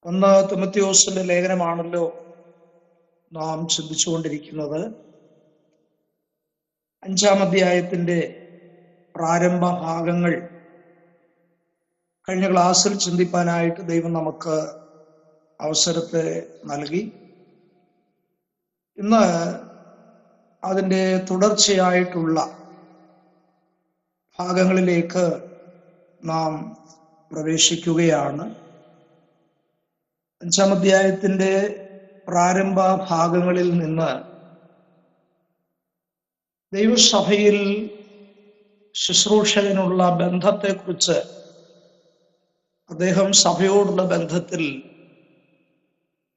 ഒന്ന് തിമോഥെയോസിന്റെ ലേഖനമാണല്ലോ നാം ചിന്തിച്ചുകൊണ്ടിരിക്കുന്നത്. 5-ാം അധ്യായത്തിന്റെ പ്രാരംഭ ഭാഗങ്ങൾ കഴിഞ്ഞ ക്ലാസ്സിൽ ചിന്തിപ്പാനായിട്ട് ദൈവം നമുക്ക് അവസരത്തെ നൽകി. ഇന്ന് അതിൻ്റെ തുടർച്ചയായിട്ടുള്ള ഭാഗങ്ങളിലേക്ക് നാം പ്രവേശിക്കുകയാണ്. 5-ാം അധ്യായത്തിന്റെ പ്രാരംഭ ഭാഗങ്ങളിൽ നിന്ന് ദൈവസഭയിൽ ശുശ്രൂഷകനുള്ള ബന്ധത്തെക്കുറിച്ച്, അദ്ദേഹം സഭയോടുള്ള ബന്ധത്തിൽ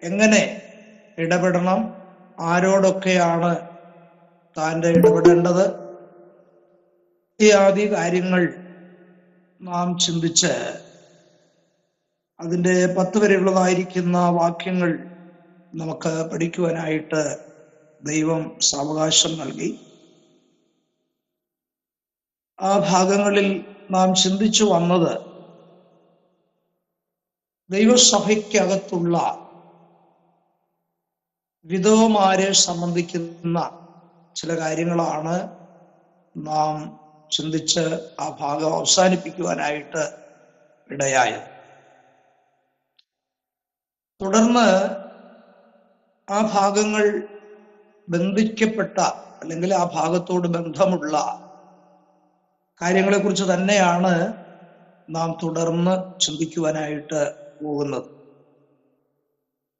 എങ്ങനെ ഇടപെടണം, ആരോടൊക്കെയാണ് താൻ്റെ ഇടപെടേണ്ടത്, ഇത്യാദി കാര്യങ്ങൾ നാം ചിന്തിച്ച് അതിൻ്റെ 10 വരെയുള്ളതായിരിക്കുന്ന വാക്യങ്ങൾ നമുക്ക് പഠിക്കുവാനായിട്ട് ദൈവം സാവകാശം നൽകി. ആ ഭാഗങ്ങളിൽ നാം ചിന്തിച്ചു വന്നത് ദൈവസഭയ്ക്കകത്തുള്ള വിധവമാരെ സംബന്ധിക്കുന്ന ചില കാര്യങ്ങളാണ് നാം ചിന്തിച്ച് ആ ഭാഗം അവസാനിപ്പിക്കുവാനായിട്ട് ഇടയായത്. തുടർന്ന് ആ ഭാഗങ്ങൾ ബന്ധിക്കപ്പെട്ട അല്ലെങ്കിൽ ആ ഭാഗത്തോട് ബന്ധമുള്ള കാര്യങ്ങളെക്കുറിച്ച് തന്നെയാണ് നാം തുടർന്ന് ചിന്തിക്കുവാനായിട്ട് പോകുന്നത്.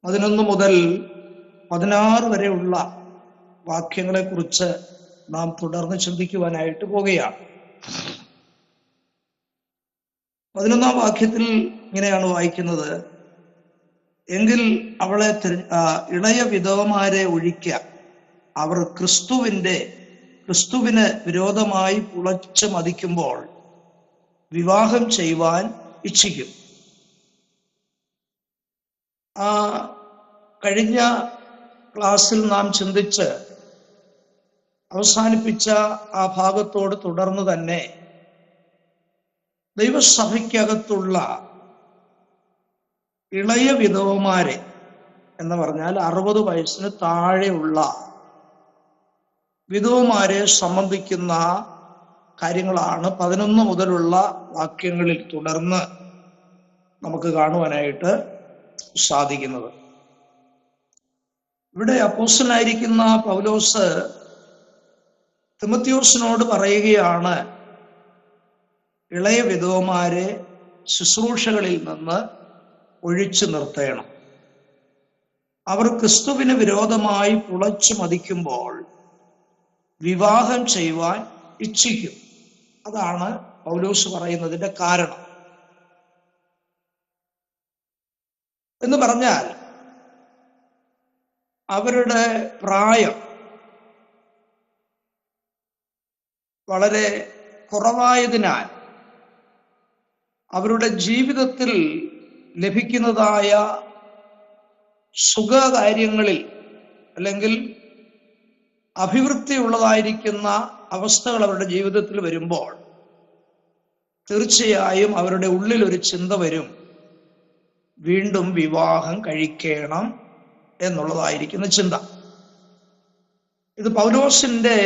11 മുതൽ 16 വരെയുള്ള വാക്യങ്ങളെക്കുറിച്ച് നാം തുടർന്ന് ചിന്തിക്കുവാനായിട്ട് പോവുകയാണ്. 11-ാം വാക്യത്തിൽ ഇങ്ങനെയാണ് വായിക്കുന്നത്: എങ്കിൽ അവളെ ഇളയ വിധവമാരെ ഒഴിക്ക, അവർ ക്രിസ്തുവിന് വിരോധമായി പുളച്ച് മതിക്കുമ്പോൾ വിവാഹം ചെയ്യുവാൻ ഇച്ഛിക്കും. കഴിഞ്ഞ ക്ലാസ്സിൽ നാം ചിന്തിച്ച് അവസാനിപ്പിച്ച ആ ഭാഗത്തോട് തുടർന്ന് തന്നെ ദൈവസഭയ്ക്കകത്തുള്ള ഇളയ വിധവമാരെ എന്ന് പറഞ്ഞാൽ 60 വയസ്സിന് താഴെയുള്ള വിധവമാരെ സംബന്ധിക്കുന്ന കാര്യങ്ങളാണ് 11 മുതലുള്ള വാക്യങ്ങളിൽ തുടർന്ന് നമുക്ക് കാണുവാനായിട്ട് സാധിക്കുന്നത്. ഇവിടെ അപ്പോസ്തലനായിരിക്കുന്ന പൗലോസ് തിമോഥെയോസിനോട് പറയുകയാണ്, ഇളയ വിധവമാരെ ശുശ്രൂഷകളിൽ നിന്ന് ഒഴിച്ചു നിർത്തണം. അവർ ക്രിസ്തുവിന് വിരോധമായി പുളച്ചു മതിക്കുമ്പോൾ വിവാഹം ചെയ്യുവാൻ ഇച്ഛിക്കും. അതാണ് പൗലോസ് പറയുന്നതിന്റെ കാരണം. എന്ന് പറഞ്ഞാൽ അവരുടെ പ്രായം വളരെ കുറവായതിനാൽ അവരുടെ ജീവിതത്തിൽ ലഭിക്കുന്നതായ സുഖകാര്യങ്ങളിൽ അല്ലെങ്കിൽ അഭിവൃദ്ധിയുള്ളതായിരിക്കുന്ന അവസ്ഥകൾ അവരുടെ ജീവിതത്തിൽ വരുമ്പോൾ തീർച്ചയായും അവരുടെ ഉള്ളിൽ ഒരു ചിന്ത വരും, വീണ്ടും വിവാഹം കഴിക്കണം എന്നുള്ളതായിരിക്കുന്ന ചിന്ത. ഇത് പൗലോസിന്റെ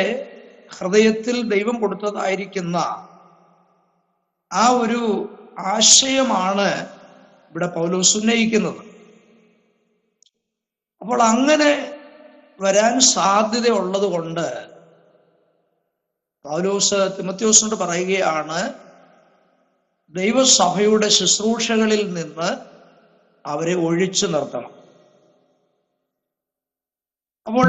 ഹൃദയത്തിൽ ദൈവം കൊടുത്തതായിരിക്കുന്ന ആ ഒരു ആശയമാണ് ഇവിടെ പൗലോസ് ഉന്നയിക്കുന്നത്. അപ്പോൾ അങ്ങനെ വരാൻ സാധ്യതയുള്ളത് കൊണ്ട് പൗലോസ് തിമോഥെയോസിനോട് പറയുകയാണ്, ദൈവസഭയുടെ ശുശ്രൂഷകളിൽ നിന്ന് അവരെ ഒഴിച്ചു നിർത്തണം. അപ്പോൾ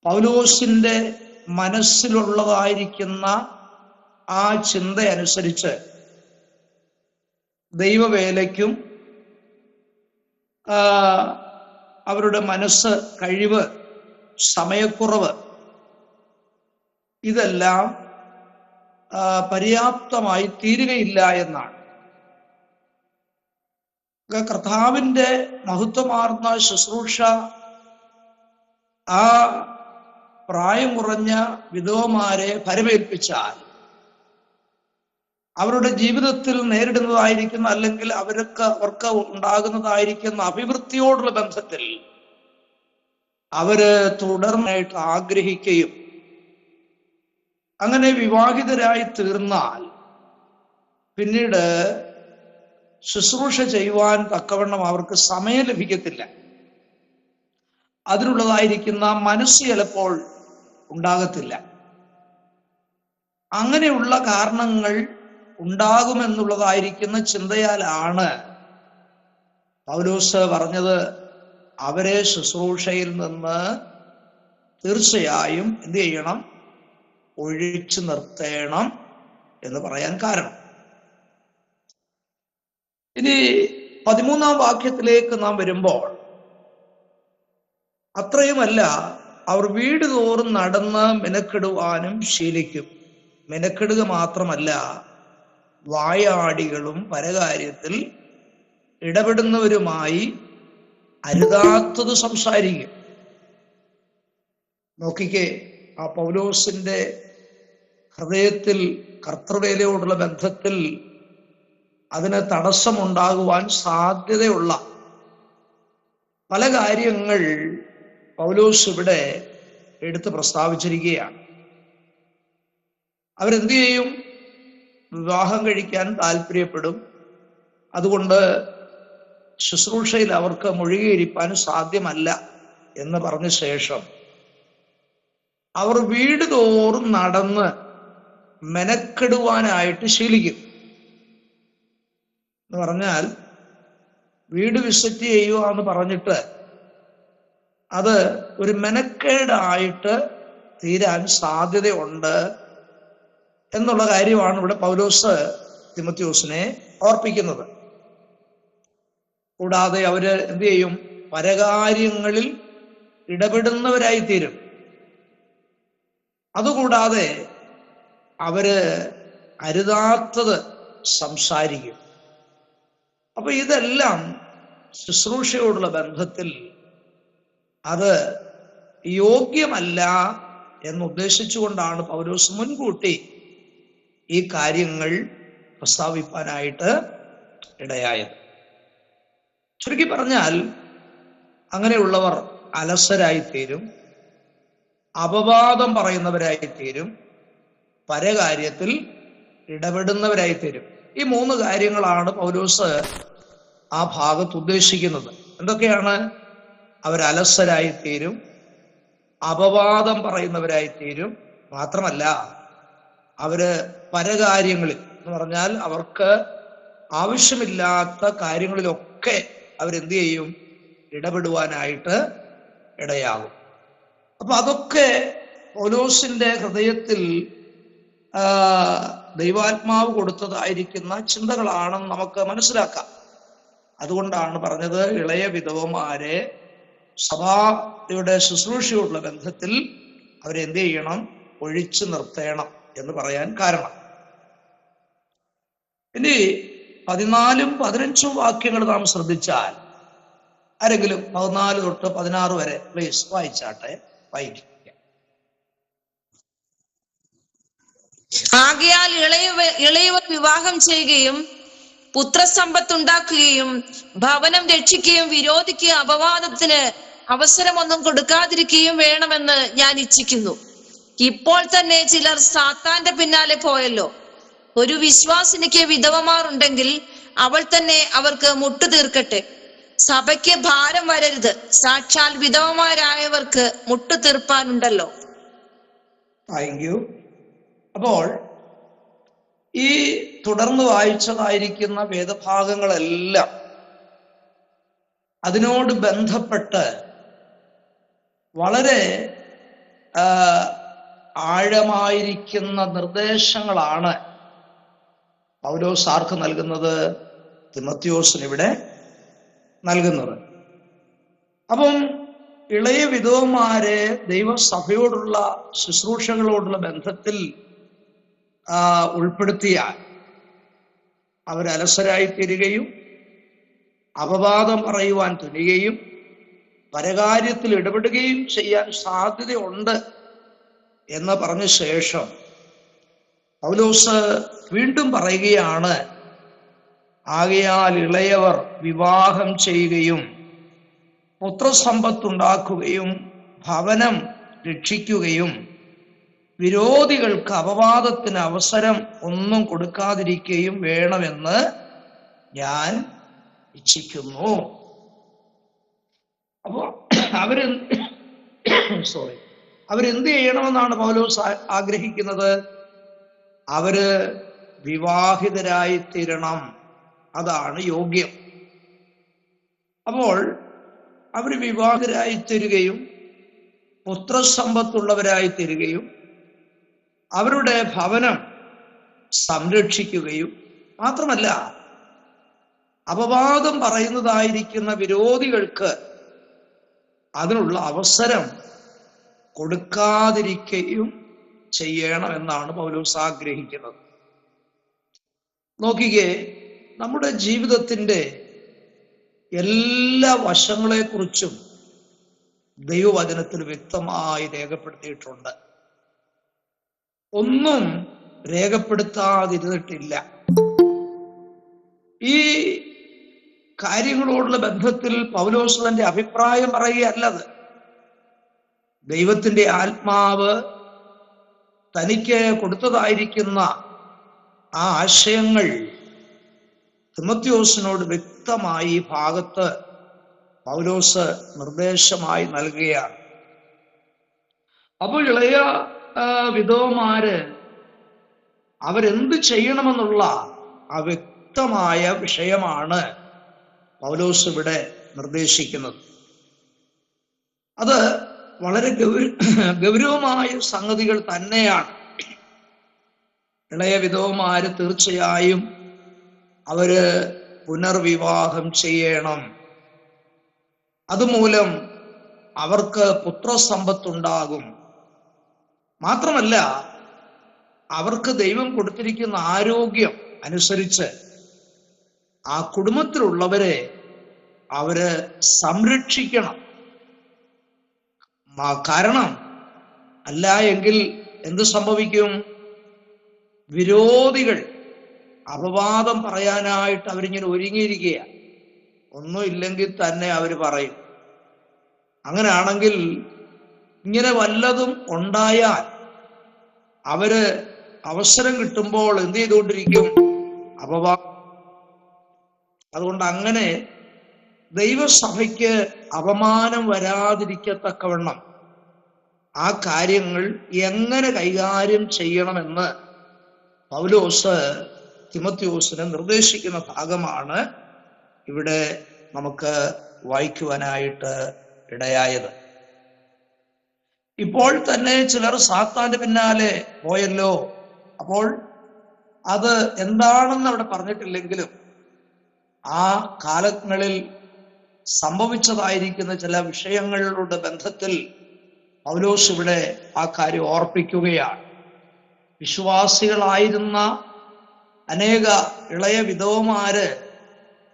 പൗലോസിന്റെ മനസ്സിലുള്ളതായിരിക്കുന്ന ആ ചിന്ത അനുസരിച്ച് ദൈവവേലയ്ക്കും അവരുടെ മനസ്സ്, കഴിവ്, സമയക്കുറവ് ഇതെല്ലാം പര്യാപ്തമായി തീരുകയില്ല എന്നാണ്. കർത്താവിന്റെ മഹത്വമാർന്ന ശുശ്രൂഷ ആ പ്രായം കുറഞ്ഞ വിധവമാരെ ഫലമേൽപ്പിച്ചാൽ അവരുടെ ജീവിതത്തിൽ നേരിടുന്നതായിരിക്കുന്ന അല്ലെങ്കിൽ അവർക്ക് ഉണ്ടാകുന്നതായിരിക്കുന്ന അഭിവൃദ്ധിയോടുള്ള ബന്ധത്തിൽ അവര് തുടർന്നായിട്ട് ആഗ്രഹിക്കുകയും അങ്ങനെ വിവാഹിതരായി തീർന്നാൽ പിന്നീട് ശുശ്രൂഷ ചെയ്യുവാൻ തക്കവണ്ണം അവർക്ക് സമയം ലഭിക്കത്തില്ല. അതിനുള്ളതായിരിക്കുന്ന മനസ്സ് ചിലപ്പോൾ ഉണ്ടാകത്തില്ല. അങ്ങനെയുള്ള കാരണങ്ങൾ ഉണ്ടാകുമെന്നുള്ളതായിരിക്കുന്ന ചിന്തയാലാണ് പൗലോസ് പറഞ്ഞത് അവരെ ശുശ്രൂഷയിൽ നിന്ന് തീർച്ചയായും എന്ത് ചെയ്യണം? ഒഴിച്ചു നിർത്തേണം എന്ന് പറയാൻ കാരണം. ഇനി 13-ാം വാക്യത്തിലേക്ക് നാം വരുമ്പോൾ, അത്രയുമല്ല, അവർ വീട് തോറും നടന്ന് മെനക്കെടുവാനും ശീലിക്കും. മെനക്കെടുക മാത്രമല്ല, വായാടികളും പരകാര്യത്തിൽ ഇടപെടുന്നവരുമായി അരുതാത്തത് സംസാരിക്കും. നോക്കിക്കേ, ആ പൗലോസിന്റെ ഹൃദയത്തിൽ കർത്തൃവേലയോടുള്ള ബന്ധത്തിൽ അതിന് തടസ്സമുണ്ടാകുവാൻ സാധ്യതയുള്ള പല കാര്യങ്ങൾ പൗലോസ് ഇവിടെ എടുത്ത് പ്രസ്താവിച്ചിരിക്കുകയാണ്. അവരെന്ത് ചെയ്യും? വിവാഹം കഴിക്കാൻ താല്പര്യപ്പെടും. അതുകൊണ്ട് ശുശ്രൂഷയിൽ അവർക്ക് മുഴുകിയിരിക്കാൻ സാധ്യമല്ല എന്ന് പറഞ്ഞ ശേഷം അവർ വീട് തോറും നടന്ന് മെനക്കെടുവാനായിട്ട് ശീലിക്കും. എന്ന് പറഞ്ഞാൽ വീട് വിസിറ്റ് ചെയ്യുക എന്ന് പറഞ്ഞിട്ട് അത് ഒരു മെനക്കേടായിട്ട് തീരാൻ സാധ്യതയുണ്ട് എന്നുള്ള കാര്യമാണ് ഇവിടെ പൗലോസ് തിമോഥെയോസിനെ ഓർപ്പിക്കുന്നത്. കൂടാതെ അവര് എന്ത് ചെയ്യും? പരകാര്യങ്ങളിൽ ഇടപെടുന്നവരായി തീരും. അതുകൂടാതെ അവര് അരുതാത്തത് സംസാരിക്കും. അപ്പൊ ഇതെല്ലാം ശുശ്രൂഷയോടുള്ള ബന്ധത്തിൽ അത് യോഗ്യമല്ല എന്നുദ്ദേശിച്ചുകൊണ്ടാണ് പൗലോസ് മുൻകൂട്ടി ഈ കാര്യങ്ങൾ പ്രസ്താവിപ്പാനായിട്ട് ഇടയായത്. ചുരുക്കി പറഞ്ഞാൽ അങ്ങനെയുള്ളവർ അലസരായിത്തീരും, അപവാദം പറയുന്നവരായിത്തീരും, പരകാര്യത്തിൽ ഇടപെടുന്നവരായിത്തീരും. ഈ 3 കാര്യങ്ങളാണ് പൗലോസ് ആ ഭാഗത്ത് ഉദ്ദേശിക്കുന്നത്. എന്തൊക്കെയാണ്? അവർ അലസരായിത്തീരും, അപവാദം പറയുന്നവരായിത്തീരും, മാത്രമല്ല അവര് പരകാര്യങ്ങളിൽ എന്ന് പറഞ്ഞാൽ അവർക്ക് ആവശ്യമില്ലാത്ത കാര്യങ്ങളിലൊക്കെ അവരെന്ത് ചെയ്യും? ഇടപെടുവാനായിട്ട് ഇടയാകും. അപ്പൊ അതൊക്കെ പൗലോസിന്റെ ഹൃദയത്തിൽ ദൈവാത്മാവ് കൊടുത്തതായിരിക്കുന്ന ചിന്തകളാണെന്ന് നമുക്ക് മനസ്സിലാക്കാം. അതുകൊണ്ടാണ് പറഞ്ഞത് ഇളയ വിധവമാരെ സഭയുടെ ശുശ്രൂഷയോടുള്ള ബന്ധത്തിൽ അവരെന്ത് ചെയ്യണം? ഒഴിച്ചു നിർത്തേണം എന്ന് പറയാൻ കാരണം. ഇനി 14ഉം 15ഉം വാക്യങ്ങൾ നാം ശ്രദ്ധിച്ചാൽ, ആരെങ്കിലും 14 തൊട്ട് 16 വരെ പ്ലീസ് വായിച്ചാട്ടെ. വായിക്കുക. ആകയാൽ ഇളയവർ വിവാഹം ചെയ്യുകയും പുത്രസമ്പത്തുണ്ടാക്കുകയും ഭവനം രക്ഷിക്കുകയും വിരോധിക്കുകയും അപവാദത്തിന് അവസരമൊന്നും കൊടുക്കാതിരിക്കുകയും വേണമെന്ന് ഞാൻ ഇച്ഛിക്കുന്നു. ഇപ്പോൾ തന്നെ ചിലർ സാത്താന്റെ പിന്നാലെ പോയല്ലോ. ഒരു വിശ്വാസിനിക്ക് വിധവമാർ ഉണ്ടെങ്കിൽ അവൾ തന്നെ അവർക്ക് മുട്ടുതീർക്കട്ടെ. സഭയ്ക്ക് ഭാരം വരരുത്. സാക്ഷാൽ വിധവമാരായവർക്ക് മുട്ടുതീർപ്പാനുണ്ടല്ലോ. Thank you. അപ്പോൾ ഈ തുടർന്ന് വായിച്ചതായിരിക്കുന്ന വേദഭാഗങ്ങളെല്ലാം അതിനോട് ബന്ധപ്പെട്ട് വളരെ ആഴമായിരിക്കുന്ന നിർദ്ദേശങ്ങളാണ് പൗലോസ് ആർക്ക് നൽകുന്നത്? തിമോഥെയോസിന് ഇവിടെ നൽകുന്നത്. അപ്പം ഇളയ വിധവമാരെ ദൈവസഭയോടുള്ള ശുശ്രൂഷകളോടുള്ള ബന്ധത്തിൽ ഉൾപ്പെടുത്തിയാൽ അവർ അലസരായിത്തീരുകയും അപവാദം പറയുവാൻ തുനിയുകയും പരകാര്യത്തിൽ ഇടപെടുകയും ചെയ്യാൻ സാധ്യതയുണ്ട് എന്ന് പറഞ്ഞ ശേഷം പൗലോസ് വീണ്ടും പറയുകയാണ്, ആകയാൽ ഇളയവർ വിവാഹം ചെയ്യുകയും പുത്രസമ്പത്തുണ്ടാക്കുകയും ഭവനം രക്ഷിക്കുകയും വിരോധികൾക്ക് അപവാദത്തിന് അവസരം ഒന്നും കൊടുക്കാതിരിക്കുകയും വേണമെന്ന് ഞാൻ ഇച്ഛിക്കുന്നു. അപ്പോ അവരെന്ത് ചെയ്യണമെന്നാണ് പൗലോസ് ആഗ്രഹിക്കുന്നത്? അവര് വിവാഹിതരായി തീരണം, അതാണ് യോഗ്യം. അപ്പോൾ അവര് വിവാഹിതരായി തീരുകയും പുത്രസമ്പത്തുള്ളവരായി തീരുകയും അവരുടെ ഭവനം സംരക്ഷിക്കുകയും മാത്രമല്ല, അപവാദം പറയുന്നതായിരിക്കുന്ന വിരോധികൾക്ക് അതിനുള്ള അവസരം കൊടുക്കാതിരിക്കുകയും ചെയ്യണമെന്നാണ് പൗലോസ് ആഗ്രഹിക്കുന്നത്. നോക്കിക്കേ, നമ്മുടെ ജീവിതത്തിന്റെ എല്ലാ വശങ്ങളെക്കുറിച്ചും ദൈവവചനത്തിൽ വ്യക്തമായി രേഖപ്പെടുത്തിയിട്ടുണ്ട്. ഒന്നും രേഖപ്പെടുത്താതിരുന്നിട്ടില്ല. ഈ കാര്യങ്ങളോടുള്ള ബന്ധത്തിൽ പൗലോസ് തന്റെ അഭിപ്രായം പറയുകയല്ലത്. ദൈവത്തിന്റെ ആത്മാവ് തനിക്ക് കൊടുത്തതായിരിക്കുന്ന ആ ആശയങ്ങൾ തിമോഥെയോസിനോട് വ്യക്തമായി ഈ ഭാഗത്ത് പൗലോസ് നിർദ്ദേശമായി നൽകുകയാണ്. അപ്പോൾ ഇളയ വിധവമാര് അവരെന്ത് ചെയ്യണമെന്നുള്ള ആ വ്യക്തമായ വിഷയമാണ് പൗലോസ് ഇവിടെ നിർദ്ദേശിക്കുന്നത്. അത് വളരെ ഗൗരവമായ സംഗതികൾ തന്നെയാണ്. ഇളയ വിധവമാര് തീർച്ചയായും അവര് പുനർവിവാഹം ചെയ്യണം. അതുമൂലം അവർക്ക് പുത്രസമ്പത്തുണ്ടാകും. മാത്രമല്ല, അവർക്ക് ദൈവം കൊടുത്തിരിക്കുന്ന ആരോഗ്യം അനുസരിച്ച് ആ കുടുംബത്തിലുള്ളവരെ അവര് സംരക്ഷിക്കണം. കാരണം അല്ല എങ്കിൽ എന്ത് സംഭവിക്കും? വിരോധികൾ അപവാദം പറയാനായിട്ട് അവരിങ്ങനെ ഒരുങ്ങിയിരിക്കുകയാണ്. ഒന്നുമില്ലെങ്കിൽ തന്നെ അവർ പറയും. അങ്ങനെയാണെങ്കിൽ ഇങ്ങനെ വല്ലതും ഉണ്ടായാൽ അവര് അവസരം കിട്ടുമ്പോൾ എന്ത് ചെയ്തുകൊണ്ടിരിക്കും? അതുകൊണ്ട് അങ്ങനെ ദൈവസഭയ്ക്ക് അപമാനം വരാതിരിക്കത്തക്കവണ്ണം ആ കാര്യങ്ങൾ എങ്ങനെ കൈകാര്യം ചെയ്യണമെന്ന് പൗലോസ് തിമോഥെയോസിനെ നിർദ്ദേശിക്കുന്ന ഭാഗമാണ് ഇവിടെ നമുക്ക് വായിക്കുവാനായിട്ട് ഇടയായത്. ഇപ്പോൾ തന്നെ ചിലർ സാത്താന്റെ പിന്നാലെ പോയല്ലോ. അപ്പോൾ അത് എന്താണെന്ന് അവിടെ പറഞ്ഞിട്ടില്ലെങ്കിലും ആ കാലങ്ങളിൽ സംഭവിച്ചതായിരിക്കുന്ന ചില വിഷയങ്ങളുടെ ബന്ധത്തിൽ പൗലോസ് ഇവിടെ ആ കാര്യം ഓർപ്പിക്കുകയാണ്. വിശ്വാസികളായിരുന്ന അനേക ഇളയ വിധവമാര്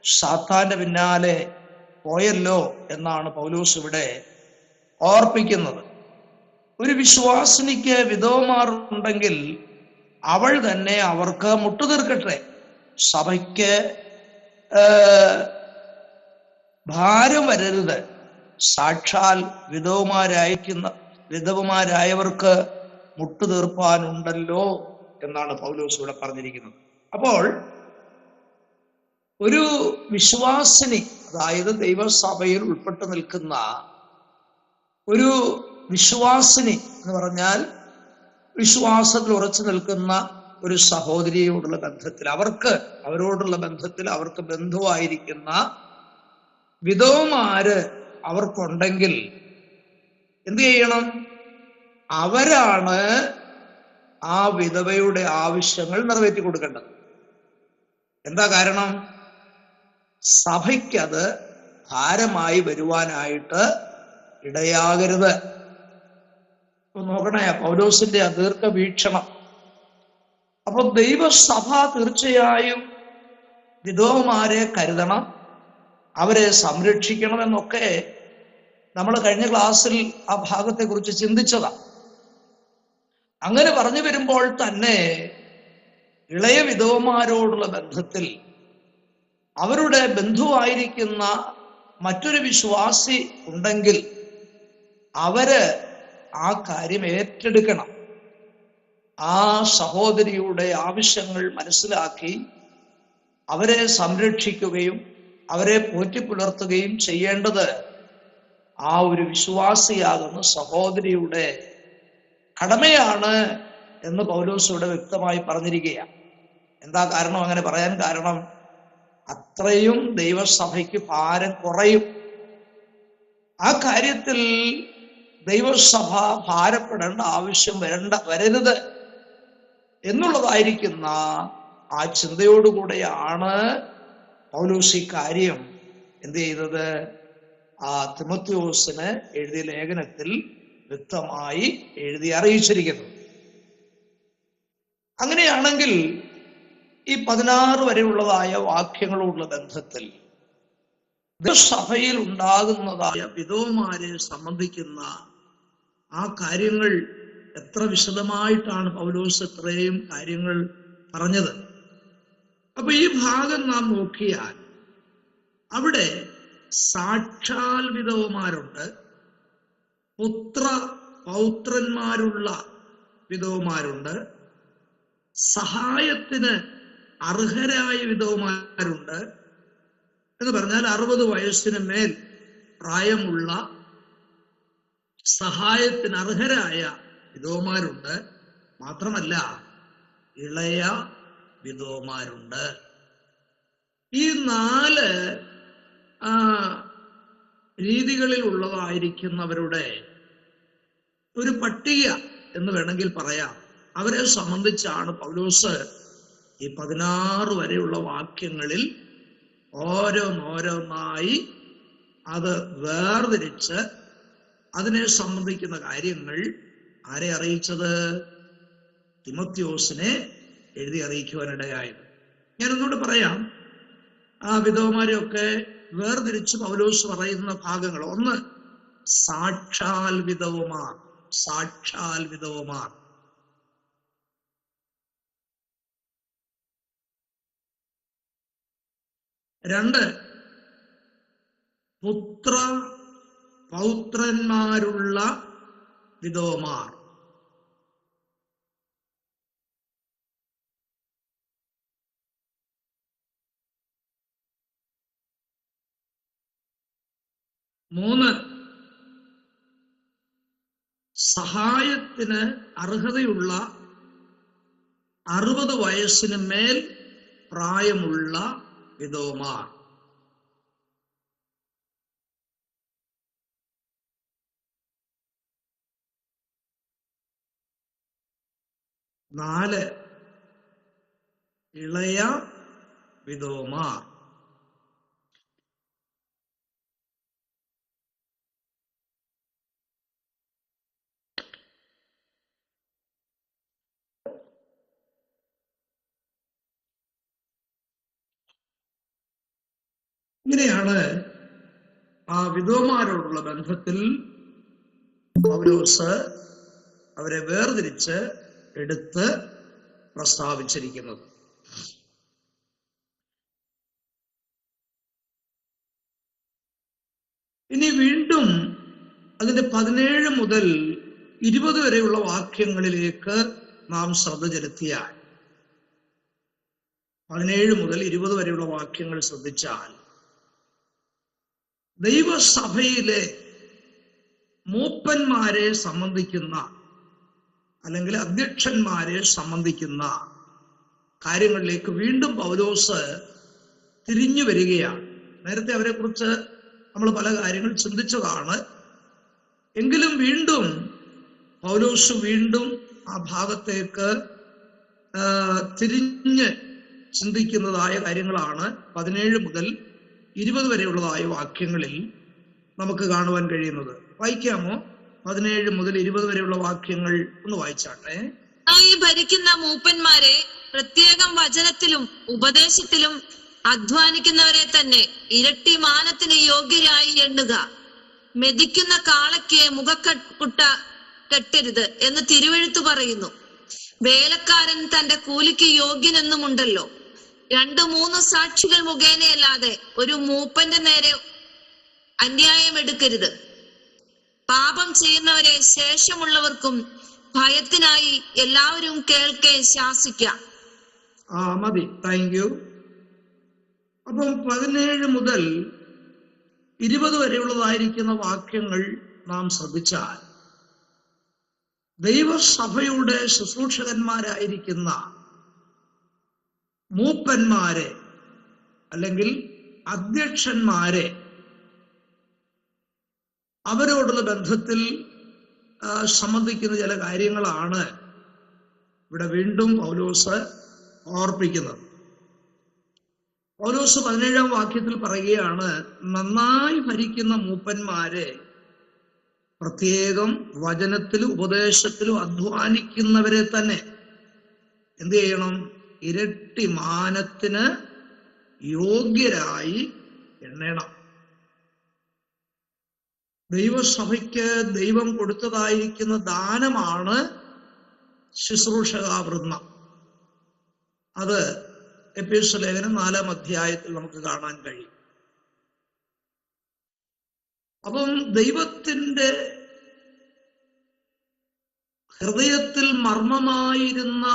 സാത്താന്റെ പിന്നാലെ പോയല്ലോ എന്നാണ് പൗലോസ് ഇവിടെ ഓർപ്പിക്കുന്നത്. ഒരു വിശ്വാസിനിക്ക് വിധവമാർ ഉണ്ടെങ്കിൽ അവൾ തന്നെ അവർക്ക് മുട്ടുതീർക്കട്ടെ. സഭയ്ക്ക് ഭാരം വരരുത്. സാക്ഷാൽ വിധവമാരായവർക്ക് മുട്ടുതീർപ്പാനുണ്ടല്ലോ എന്നാണ് പൗലോസ് ഇവിടെ പറഞ്ഞിരിക്കുന്നത്. അപ്പോൾ ഒരു വിശ്വാസിനി, അതായത് ദൈവസഭയിൽ ഉൾപ്പെട്ടു നിൽക്കുന്ന ഒരു വിശ്വാസിനി എന്ന് പറഞ്ഞാൽ വിശ്വാസത്തിൽ ഉറച്ചു നിൽക്കുന്ന ഒരു സഹോദരിയോടുള്ള ബന്ധത്തിൽ, അവരോടുള്ള ബന്ധത്തിൽ അവർക്ക് ബന്ധുവായിരിക്കുന്ന വിധവമാര് അവർക്കുണ്ടെങ്കിൽ എന്ത് ചെയ്യണം? അവരാണ് ആ വിധവയുടെ ആവശ്യങ്ങൾ നിറവേറ്റി കൊടുക്കേണ്ടത്. എന്താ കാരണം? സഭയ്ക്കത് ഭാരമായി വരുവാനായിട്ട് ഇടയാകരുത്. നോക്കണേ പൗലോസിന്റെ ദീർഘവീക്ഷണം. അപ്പൊ ദൈവസഭ തീർച്ചയായും വിധവമാരെ കരുതണം, അവരെ സംരക്ഷിക്കണം എന്നൊക്കെ നമ്മൾ കഴിഞ്ഞ ക്ലാസ്സിൽ ആ ഭാഗത്തെക്കുറിച്ച് ചിന്തിച്ചതാണ്. അങ്ങനെ പറഞ്ഞു വരുമ്പോൾ തന്നെ ഇളയ വിധവമാരോടുള്ള ബന്ധത്തിൽ അവരുടെ ബന്ധുവായിരിക്കുന്ന മറ്റൊരു വിശ്വാസി ഉണ്ടെങ്കിൽ അവര് ആ കാര്യം ഏറ്റെടുക്കണം. ആ സഹോദരിയുടെ ആവശ്യങ്ങൾ മനസ്സിലാക്കി അവരെ സംരക്ഷിക്കുകയും അവരെ പോറ്റിപ്പുലർത്തുകയും ചെയ്യേണ്ടത് ആ ഒരു വിശ്വാസിയാകുന്ന സഹോദരിയുടെ കടമയാണ് എന്ന് പൗലോസ് ഇവിടെ വ്യക്തമായി പറഞ്ഞിരിക്കുകയാണ്. എന്താ കാരണം അങ്ങനെ പറയാൻ കാരണം? അത്രയും ദൈവസഭയ്ക്ക് ഭാരം കുറയും. ആ കാര്യത്തിൽ ദൈവസഭ ഭാരപ്പെടേണ്ട ആവശ്യം വരരുത് എന്നുള്ളതായിരിക്കുന്ന ആ ചിന്തയോടുകൂടെയാണ് പൗലോസ് ഈ കാര്യം എന്ത് ചെയ്തത്? ആ തിമോഥെയോസിന് എഴുതിയ ലേഖനത്തിൽ വ്യക്തമായി എഴുതി അറിയിച്ചിരിക്കുന്നു. അങ്ങനെയാണെങ്കിൽ ഈ 16 വരെയുള്ളതായ വാക്യങ്ങളോടുള്ള ബന്ധത്തിൽ സഭയിൽ ഉണ്ടാകുന്നതായ വിധവമാരെ സംബന്ധിക്കുന്ന ആ കാര്യങ്ങൾ എത്ര വിശദമായിട്ടാണ് പൗലോസ് ഇത്രയും കാര്യങ്ങൾ പറഞ്ഞത്. അപ്പൊ ഈ ഭാഗം നാം നോക്കിയാൽ അവിടെ സാക്ഷാൽ വിധവമാരുണ്ട്, പൗത്രന്മാരുള്ള വിധവമാരുണ്ട്, സഹായത്തിന് അർഹരായ വിധവമാരുണ്ട്. എന്ന് പറഞ്ഞാൽ 60 വയസ്സിന് മേൽ പ്രായമുള്ള സഹായത്തിന് അർഹരായ വിധവമാരുണ്ട്. മാത്രമല്ല ഇളയ വിധവമാരുണ്ട്. ഈ 4 രീതികളിൽ ഉള്ളതായിരിക്കുന്നവരുടെ ഒരു പട്ടിക എന്ന് വേണമെങ്കിൽ പറയാം. അവരെ സംബന്ധിച്ചാണ് പൗലോസ് ഈ 16 വരെയുള്ള വാക്യങ്ങളിൽ ഓരോന്നോരോന്നായി അത് വേർതിരിച്ച് അതിനെ സംബന്ധിക്കുന്ന കാര്യങ്ങൾ ആരെ അറിയിച്ചത്? തിമോഥെയോസിനെ എഴുതി അറിയിക്കുവാനിടയായത്. ഞാനൊന്നുകൂടെ പറയാം. ആ വിധവമാരെയൊക്കെ വേർതിരിച്ച് പൗലോസ് പറയുന്ന ഭാഗങ്ങൾ. ഒന്ന്, സാക്ഷാൽ വിധവമാർ. സാക്ഷാൽ വിധവമാർ. രണ്ട്, പൗത്രന്മാരുള്ള വിധവമാർ. മൂന്ന്, സഹായത്തിന് അർഹതയുള്ള 60 വയസ്സിന് മേൽ പ്രായമുള്ള വിധവമാർ. നാല്, ഇളയ വിധവമാർ. ഇങ്ങനെയാണ് ആ വിധവമാരോടുള്ള ബന്ധത്തിൽ പൗലോസ് അവരെ വേർതിരിച്ച് എടുത്ത് പ്രസ്താവിച്ചിരിക്കുന്നത്. ഇനി വീണ്ടും അതിന്റെ 17 മുതൽ 20 വരെയുള്ള വാക്യങ്ങളിലേക്ക് നാം ശ്രദ്ധ ചെലുത്തിയാൽ, 17 മുതൽ 20 വരെയുള്ള വാക്യങ്ങൾ ശ്രദ്ധിച്ചാൽ, ദൈവസഭയിലെ മൂപ്പന്മാരെ സംബന്ധിക്കുന്ന അല്ലെങ്കിൽ അധ്യക്ഷന്മാരെ സംബന്ധിക്കുന്ന കാര്യങ്ങളിലേക്ക് വീണ്ടും പൗലോസ് തിരിഞ്ഞു വരികയാണ്. നേരത്തെ അവരെ കുറിച്ച് നമ്മൾ പല കാര്യങ്ങൾ ചിന്തിച്ചതാണ്. എങ്കിലും വീണ്ടും പൗലോസ് വീണ്ടും ആ ഭാഗത്തേക്ക് തിരിഞ്ഞ് ചിന്തിക്കുന്നതായ കാര്യങ്ങളാണ് 17 മുതൽ 20 വരെയുള്ളതായ വാക്യങ്ങളിൽ നമുക്ക് കാണുവാൻ കഴിയുന്നത്. വായിക്കാമോ? 17 മുതൽ 20 വരെയുള്ള വാക്യങ്ങൾ ഒന്ന് വായിച്ചാട്ടെ. ഭരിക്കുന്ന മൂപ്പന്മാരെ പ്രത്യേകം വചനത്തിലും ഉപദേശത്തിലും അധ്വാനിക്കുന്നവരെ തന്നെ ഇരട്ടി മാനത്തിന് യോഗ്യരായി എണ്ണുക. മെതിക്കുന്ന കാളയ്ക്ക് മുഖക്കുട്ട കെട്ടരുത് എന്ന് തിരുവെഴുത്ത് പറയുന്നു. വേലക്കാരൻ തന്റെ കൂലിക്ക് യോഗ്യനെന്നുമുണ്ടല്ലോ. 2-3 സാക്ഷികൾ മുഖേനയല്ലാതെ ഒരു മൂപ്പന്റെ നേരെ അന്യായം എടുക്കരുത്. പാപം ചെയ്യുന്നവരെ ശേഷമുള്ളവർക്കും ഭയത്തിനായി എല്ലാവരും കേൾക്കെ ശാസിക്കാം. മതി, താങ്ക് യു. അപ്പം 17 മുതൽ 20 വരെയുള്ളതായിരിക്കുന്ന വാക്യങ്ങൾ നാം ശ്രദ്ധിച്ചാൽ ദൈവസഭയുടെ ശുശ്രൂഷകന്മാരായിരിക്കുന്ന മൂപ്പന്മാരെ അല്ലെങ്കിൽ അധ്യക്ഷന്മാരെ അവരോടുള്ള ബന്ധത്തിൽ സംബന്ധിക്കുന്ന ചില കാര്യങ്ങളാണ് ഇവിടെ വീണ്ടും പൗലോസ് ഓർപ്പിക്കുന്നത്. പൗലോസ് 17-ാം വാക്യത്തിൽ പറയുകയാണ്, നന്നായി ഭരിക്കുന്ന മൂപ്പന്മാരെ പ്രത്യേകം വചനത്തിലും ഉപദേശത്തിലും അധ്വാനിക്കുന്നവരെ തന്നെ എന്ത് ചെയ്യണം? ഇരട്ടി മാനത്തിന് യോഗ്യരായി എണ്ണണം. ദൈവസഭയ്ക്ക് ദൈവം കൊടുത്തതായിരിക്കുന്ന ദാനമാണ് ശുശ്രൂഷകാവൃന്നം. അത് എഫേസ്യ ലേഖനം 4-ാം അധ്യായത്തിൽ നമുക്ക് കാണാൻ കഴിയും. അപ്പം ദൈവത്തിന്റെ ഹൃദയത്തിൽ മർമ്മമായിരുന്ന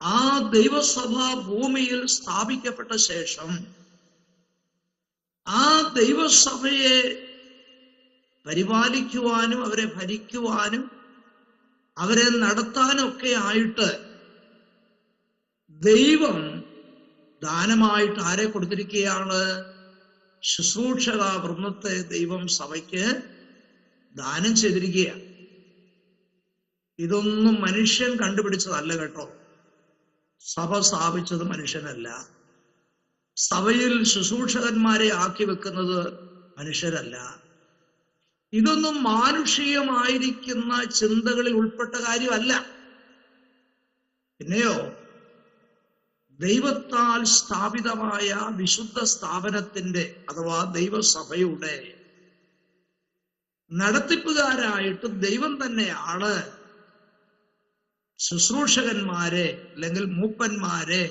ആ ദൈവസഭ ഭൂമിയിൽ സ്ഥാപിക്കപ്പെട്ട ശേഷം ആ ദൈവസഭയെ പരിപാലിക്കുവാനും അവരെ ഭരിക്കുവാനും അവരെ നടത്താനൊക്കെ ആയിട്ട് ദൈവം ദാനമായിട്ട് ആരെ കൊടുത്തിരിക്കുകയാണ്? ശുശ്രൂഷക വൃന്ദത്തെ ദൈവം സഭയ്ക്ക് ദാനം ചെയ്തിരിക്കുകയാണ്. ഇതൊന്നും മനുഷ്യൻ കണ്ടുപിടിച്ചതല്ല കേട്ടോ. സഭ സ്ഥാപിച്ചത് മനുഷ്യനല്ല. സഭയിൽ ശുശ്രൂഷകന്മാരെ ആക്കി വെക്കുന്നത് മനുഷ്യരല്ല. ഇതൊന്നും മാനുഷികമായിരിക്കുന്ന ചിന്തകളിൽ ഉൾപ്പെട്ട കാര്യമല്ല. പിന്നെയോ ദൈവത്താൽ സ്ഥാപിതമായ വിശുദ്ധ സ്ഥാപനത്തിന്റെ അഥവാ ദൈവസഭയുടെ നടത്തിപ്പുകാരായിട്ട് ദൈവം തന്നെയാണ് ശുശ്രൂഷകന്മാരെ അല്ലെങ്കിൽ മൂപ്പന്മാരെ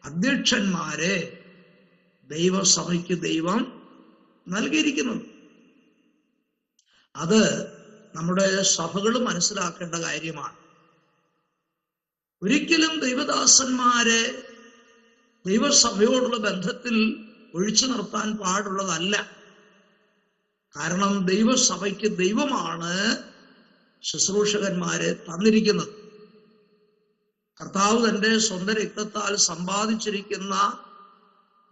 അധ്യക്ഷന്മാരെ ദൈവസഭയ്ക്ക് ദൈവം നൽകിയിരിക്കുന്നത്. അത് നമ്മുടെ സഭകൾ മനസ്സിലാക്കേണ്ട കാര്യമാണ്. ഒരിക്കലും ദൈവദാസന്മാരെ ദൈവസഭയോടുള്ള ബന്ധത്തിൽ ഒഴിച്ചു നിർത്താൻ പാടുള്ളതല്ല. കാരണം ദൈവസഭയ്ക്ക് ദൈവമാണ് ശുശ്രൂഷകന്മാരെ തന്നിരിക്കുന്നത്. കർത്താവ് തന്റെ സ്വന്തം രക്തത്താൽ സമ്പാദിച്ചിരിക്കുന്ന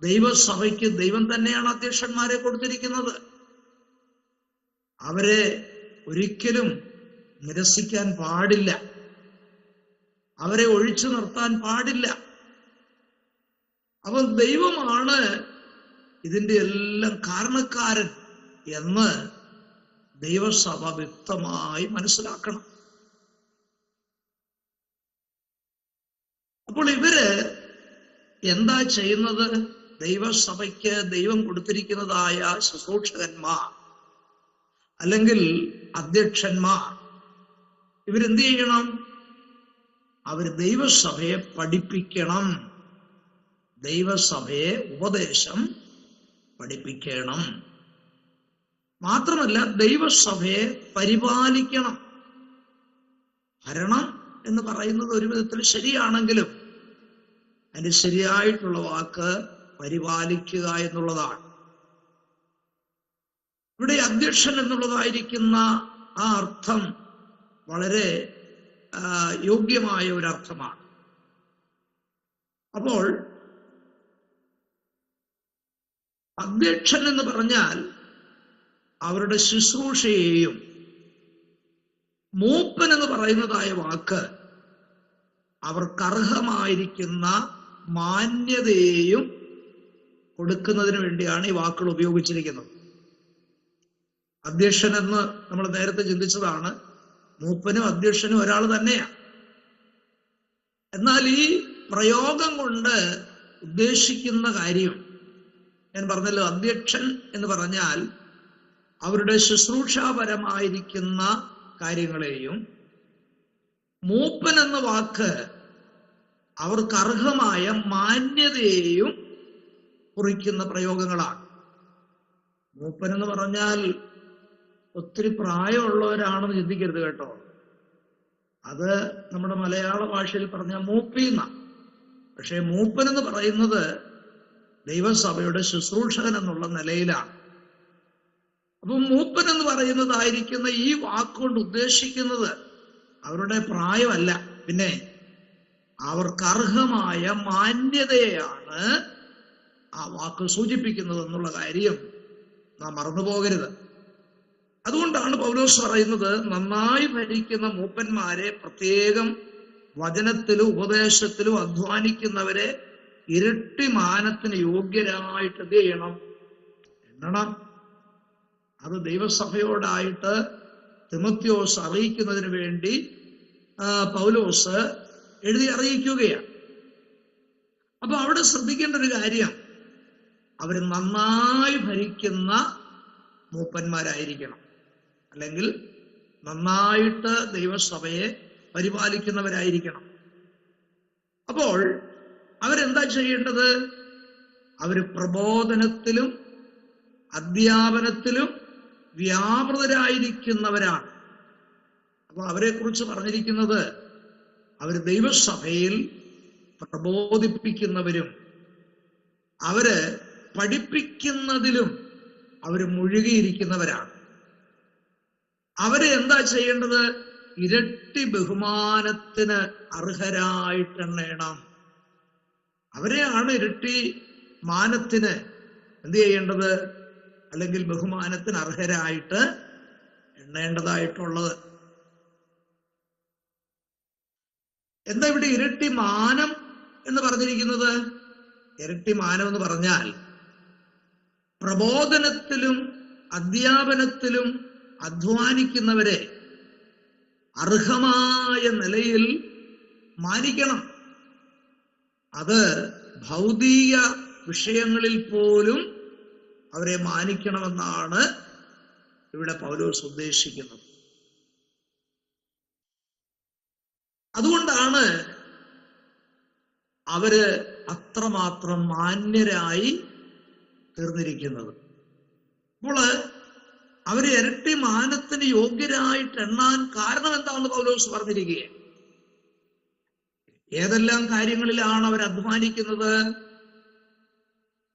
ദൈവസഭയ്ക്ക് ദൈവം തന്നെയാണ് അധ്യക്ഷന്മാരെ കൊടുത്തിരിക്കുന്നത്. അവരെ ഒരിക്കലും നിരസിക്കാൻ പാടില്ല, അവരെ ഒഴിച്ചു നിർത്താൻ പാടില്ല. അപ്പോൾ ദൈവമാണ് ഇതിന്റെ എല്ലാം കാരണക്കാരൻ എന്ന് ദൈവസഭ വ്യക്തമായി മനസ്സിലാക്കണം. അപ്പോൾ ഇവര് എന്താ ചെയ്യുന്നത്? ദൈവസഭയ്ക്ക് ദൈവം കൊടുത്തിരിക്കുന്നതായ ശുശ്രൂഷകന്മാർ അല്ലെങ്കിൽ അധ്യക്ഷന്മാർ ഇവരെന്ത് ചെയ്യണം? അവർ ദൈവസഭയെ പഠിപ്പിക്കണം, ദൈവസഭയെ ഉപദേശം പഠിപ്പിക്കണം. മാത്രമല്ല ദൈവസഭയെ പരിപാലിക്കണം. ഭരണം എന്ന് പറയുന്നത് ഒരു വിധത്തിൽ ശരിയാണെങ്കിലും അതിന്റെ ശരിയായിട്ടുള്ള വാക്ക് പരിപാലിക്കുക എന്നുള്ളതാണ്. ഇവിടെ അധ്യക്ഷൻ എന്നുള്ളതായിരിക്കുന്ന ആ അർത്ഥം വളരെ യോഗ്യമായ ഒരർത്ഥമാണ്. അപ്പോൾ അധ്യക്ഷൻ എന്ന് പറഞ്ഞാൽ അവരുടെ ശുശ്രൂഷയെയും, മൂപ്പൻ എന്ന് പറയുന്നതായ വാക്ക് അവർക്കർഹമായിരിക്കുന്ന മാന്യതയെയും കൊടുക്കുന്നതിന് വേണ്ടിയാണ് ഈ വാക്കുകൾ ഉപയോഗിച്ചിരിക്കുന്നത്. അധ്യക്ഷൻ എന്ന് നമ്മൾ നേരത്തെ ചിന്തിച്ചതാണ്. മൂപ്പനും അധ്യക്ഷനും ഒരാൾ തന്നെയാണ്. എന്നാൽ ഈ പ്രയോഗം കൊണ്ട് ഉദ്ദേശിക്കുന്ന കാര്യം ഞാൻ പറഞ്ഞല്ലോ, അധ്യക്ഷൻ എന്ന് പറഞ്ഞാൽ അവരുടെ ശുശ്രൂഷാപരമായിരിക്കുന്ന കാര്യങ്ങളെയും മൂപ്പൻ എന്ന വാക്ക് അവർക്ക് അർഹമായ മാന്യതയെയും കുറിക്കുന്ന പ്രയോഗങ്ങളാണ്. മൂപ്പൻ എന്ന് പറഞ്ഞാൽ ഒത്തിരി പ്രായമുള്ളവരാണെന്ന് ചിന്തിക്കരുത് കേട്ടോ. അത് നമ്മുടെ മലയാള ഭാഷയിൽ പറഞ്ഞ മൂപ്പീന്ന. പക്ഷെ മൂപ്പൻ എന്ന് പറയുന്നത് ദൈവസഭയുടെ ശുശ്രൂഷകൻ എന്നുള്ള നിലയിലാണ്. അപ്പൊ മൂപ്പൻ എന്ന് പറയുന്നതായിരിക്കുന്ന ഈ വാക്കുകൊണ്ട് ഉദ്ദേശിക്കുന്നത് അവരുടെ പ്രായമല്ല, പിന്നെ അവർക്ക് അർഹമായ മാന്യതയാണ് ആ വാക്ക് സൂചിപ്പിക്കുന്നത് എന്നുള്ള കാര്യം നാം മറന്നുപോകരുത്. അതുകൊണ്ടാണ് പൗലോസ് പറയുന്നത്, നന്നായി ഭരിക്കുന്ന മൂപ്പന്മാരെ, പ്രത്യേകം വചനത്തിലും ഉപദേശത്തിലും അധ്വാനിക്കുന്നവരെ ഇരട്ടി മാനത്തിന് യോഗ്യരായിട്ട് എന്ത് ചെയ്യണം? എണ്ണണം. അത് ദൈവസഭയോടായിട്ട് തിമോത്തിയോസ് അറിയിക്കുന്നതിന് വേണ്ടി പൗലോസ് എഴുതി അറിയിക്കുകയാണ്. അപ്പൊ അവിടെ ശ്രദ്ധിക്കേണ്ട ഒരു കാര്യം, അവര് നന്നായി ഭരിക്കുന്ന മൂപ്പന്മാരായിരിക്കണം, അല്ലെങ്കിൽ നന്നായിട്ട് ദൈവസഭയെ പരിപാലിക്കുന്നവരായിരിക്കണം. അപ്പോൾ അവരെന്താ ചെയ്യേണ്ടത്? അവര് പ്രബോധനത്തിലും അധ്യാപനത്തിലും വ്യാപൃതരായിരിക്കുന്നവരാണ്. അപ്പൊ അവരെ കുറിച്ച് പറഞ്ഞിരിക്കുന്നത്, അവര് ദൈവസഭയിൽ പ്രബോധിപ്പിക്കുന്നവരും അവര് പഠിപ്പിക്കുന്നതിലും അവര് മുഴുകിയിരിക്കുന്നവരാണ്. അവരെ എന്താ ചെയ്യേണ്ടത്? ഇരട്ടി ബഹുമാനത്തിന് അർഹരായിട്ടെണ്ണണം. അവരെയാണ് ഇരട്ടി മാനത്തിന് എന്ത് ചെയ്യേണ്ടത്? അല്ലെങ്കിൽ ബഹുമാനത്തിന് അർഹരായിട്ട് എണ്ണേണ്ടതായിട്ടുള്ളത്. എന്താ ഇവിടെ ഇരട്ടി മാനം എന്ന് പറഞ്ഞിരിക്കുന്നത്? ഇരട്ടി മാനം എന്ന് പറഞ്ഞാൽ പ്രബോധനത്തിലും അധ്യാപനത്തിലും അധ്വാനിക്കുന്നവരെ അർഹമായ നിലയിൽ മാനിക്കണം. അത് ഭൗതിക വിഷയങ്ങളിൽ പോലും അവരെ മാനിക്കണമെന്നാണ് ഇവിടെ പൗലോസ് ഉദ്ദേശിക്കുന്നത്. അതുകൊണ്ടാണ് അവര് അത്രമാത്രം മാന്യരായി തീർന്നിരിക്കുന്നത്. അപ്പോൾ അവര് ഇരട്ടി മാനത്തിന് യോഗ്യരായിട്ട് എണ്ണാൻ കാരണം എന്താണെന്ന് പൗലോസ് പറഞ്ഞിരിക്കുകയാണ്. ഏതെല്ലാം കാര്യങ്ങളിലാണ് അവർ അധ്വാനിക്കുന്നത്?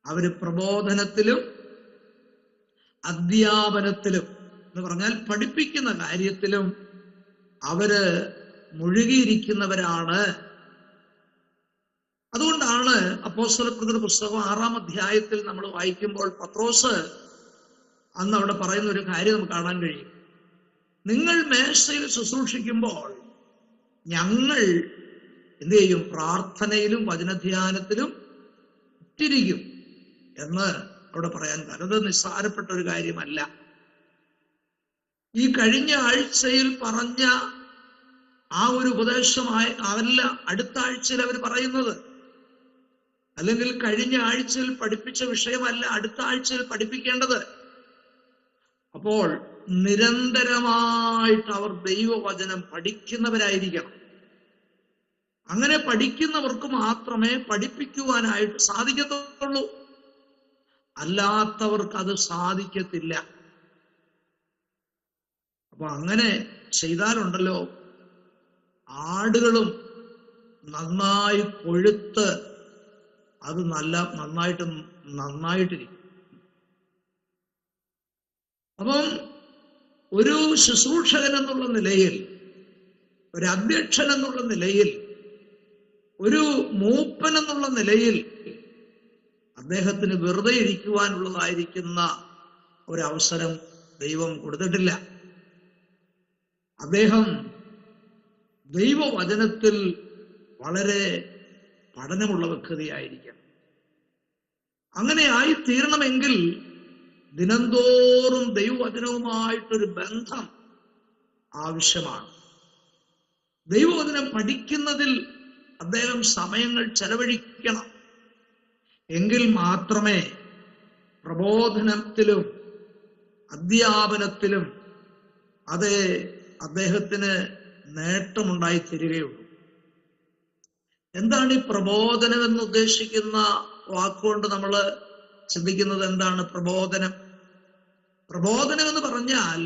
അവര് പ്രബോധനത്തിലും അധ്യാപനത്തിലും എന്ന് പറഞ്ഞാൽ പഠിപ്പിക്കുന്ന കാര്യത്തിലും അവര് മുഴുകിയിരിക്കുന്നവരാണ്. അതുകൊണ്ടാണ് അപ്പോസ്തലപ്രവൃത്തിയുടെ പുസ്തകം 6-ാം അധ്യായത്തിൽ നമ്മൾ വായിക്കുമ്പോൾ പത്രോസ് അന്ന് അവിടെ പറയുന്ന ഒരു കാര്യം നമുക്ക് കാണാൻ കഴിയും. നിങ്ങൾ മേശയിൽ ശുശ്രൂഷിക്കുമ്പോൾ ഞങ്ങൾ എന്ത് ചെയ്യും? പ്രാർത്ഥനയിലും വചനധ്യാനത്തിലും ഇട്ടിരിക്കും എന്ന് അവിടെ പറയാൻ കാരണം. അത് നിസ്സാരപ്പെട്ട ഒരു കാര്യമല്ല. ഈ കഴിഞ്ഞ ആഴ്ചയിൽ പറഞ്ഞ ആ ഒരു ഉപദേശമായി അവല്ല അടുത്ത ആഴ്ചയിൽ അവർ പറയുന്നത്, അല്ലെങ്കിൽ കഴിഞ്ഞ ആഴ്ചയിൽ പഠിപ്പിച്ച വിഷയമല്ല അടുത്ത ആഴ്ചയിൽ പഠിപ്പിക്കേണ്ടത്. അപ്പോൾ നിരന്തരമായിട്ട് അവർ ദൈവവചനം പഠിക്കുന്നവരായിരിക്കണം. അങ്ങനെ പഠിക്കുന്നവർക്ക് മാത്രമേ പഠിപ്പിക്കുവാനായിട്ട് സാധിക്കത്തുള്ളൂ, അല്ലാത്തവർക്ക് അത് സാധിക്കത്തില്ല. അപ്പൊ അങ്ങനെ ചെയ്താലുണ്ടല്ലോ, നന്നായി കൊഴുത്ത് അത് നന്നായിട്ടിരിക്കും. അപ്പം ഒരു ശുശ്രൂഷകൻ എന്നുള്ള നിലയിൽ, ഒരു അധ്യക്ഷൻ എന്നുള്ള നിലയിൽ, ഒരു മൂപ്പൻ എന്നുള്ള നിലയിൽ അദ്ദേഹത്തിന് വെറുതെ ഇരിക്കുവാനുള്ളതായിരിക്കുന്ന ഒരവസരം ദൈവം കൊടുത്തിട്ടില്ല. അദ്ദേഹം ദൈവവചനത്തിൽ വളരെ പഠനമുള്ള വ്യക്തിയായിരിക്കണം. അങ്ങനെ ആയിത്തീരണമെങ്കിൽ ദിനംതോറും ദൈവവചനവുമായിട്ടൊരു ബന്ധം ആവശ്യമാണ്. ദൈവവചനം പഠിക്കുന്നതിൽ അദ്ദേഹം സമയങ്ങൾ ചെലവഴിക്കണം. എങ്കിൽ മാത്രമേ പ്രബോധനത്തിലും അധ്യാപനത്തിലും അദ്ദേഹത്തിന് നേട്ടമുണ്ടായി തീരുകയുള്ളൂ. എന്താണ് ഈ പ്രബോധനം എന്ന് ഉദ്ദേശിക്കുന്ന വാക്കുകൊണ്ട് നമ്മൾ ചിന്തിക്കുന്നത്? എന്താണ് പ്രബോധനം? പ്രബോധനം എന്ന് പറഞ്ഞാൽ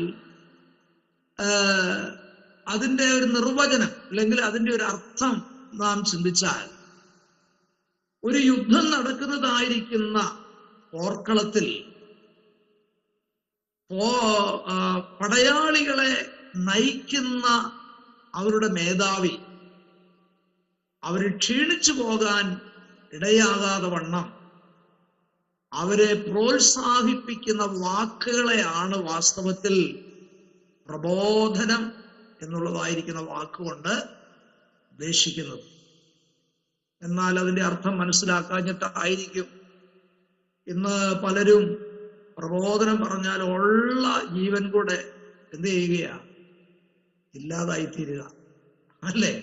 അതിൻ്റെ ഒരു നിർവചനം അല്ലെങ്കിൽ അതിൻ്റെ ഒരു അർത്ഥം നാം ചിന്തിച്ചാൽ, ഒരു യുദ്ധം നടക്കുന്നതായിരിക്കുന്ന പോർക്കളത്തിൽ പടയാളികളെ നയിക്കുന്ന അവരുടെ മേധാവി അവർ ക്ഷീണിച്ചു പോകാൻ ഇടയാകാതെ വണ്ണം അവരെ പ്രോത്സാഹിപ്പിക്കുന്ന വാക്കുകളെയാണ് വാസ്തവത്തിൽ പ്രബോധനം എന്നുള്ളതായിരിക്കുന്ന വാക്കുകൊണ്ട് ഉദ്ദേശിക്കുന്നത്. എന്നാൽ അതിന്റെ അർത്ഥം മനസ്സിലാക്കാഞ്ഞിട്ടായിരിക്കും ഇന്ന് പലരും പ്രബോധനം പറഞ്ഞാൽ ഉള്ള ജീവൻ കൂടെ എന്ത് ചെയ്യുകയാ? ഇല്ലാതായിത്തീരുക, അല്ലേ?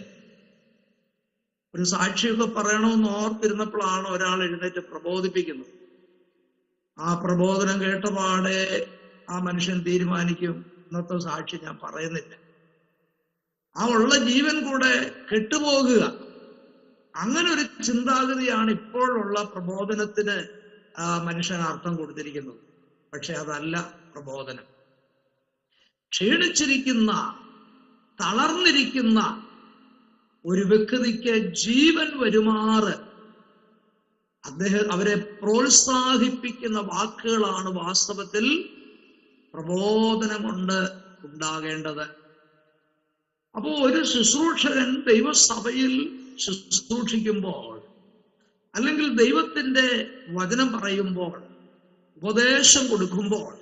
ഒരു സാക്ഷിയൊക്കെ പറയണമെന്ന് ഓർത്തിരുന്നപ്പോഴാണ് ഒരാൾ എഴുന്നേറ്റ് പ്രബോധിപ്പിക്കുന്നത്. ആ പ്രബോധനം കേട്ടപാടെ ആ മനുഷ്യൻ തീരുമാനിക്കും, ഇന്നത്തെ സാക്ഷി ഞാൻ പറയുന്നില്ല. ആ ഉള്ള ജീവൻ കൂടെ കെട്ടുപോകുക. അങ്ങനെ ഒരു ചിന്താഗതിയാണ് ഇപ്പോഴുള്ള പ്രബോധനത്തിന് മനുഷ്യൻ അർത്ഥം കൊടുത്തിരിക്കുന്നത്. പക്ഷെ അതല്ല പ്രബോധനം. ക്ഷീണിച്ചിരിക്കുന്ന, തളർന്നിരിക്കുന്ന ഒരു വ്യക്തിക്ക് ജീവൻ വരുമാറ് അവരെ പ്രോത്സാഹിപ്പിക്കുന്ന വാക്കുകളാണ് വാസ്തവത്തിൽ പ്രബോധനം കൊണ്ട് ഉണ്ടാകേണ്ടത്. അപ്പോ ഒരു ശുശ്രൂഷകൻ ദൈവസഭയിൽ ശുശ്രൂഷിക്കുമ്പോൾ, അല്ലെങ്കിൽ ദൈവത്തിന്റെ വചനം പറയുമ്പോൾ, ഉപദേശം കൊടുക്കുമ്പോൾ,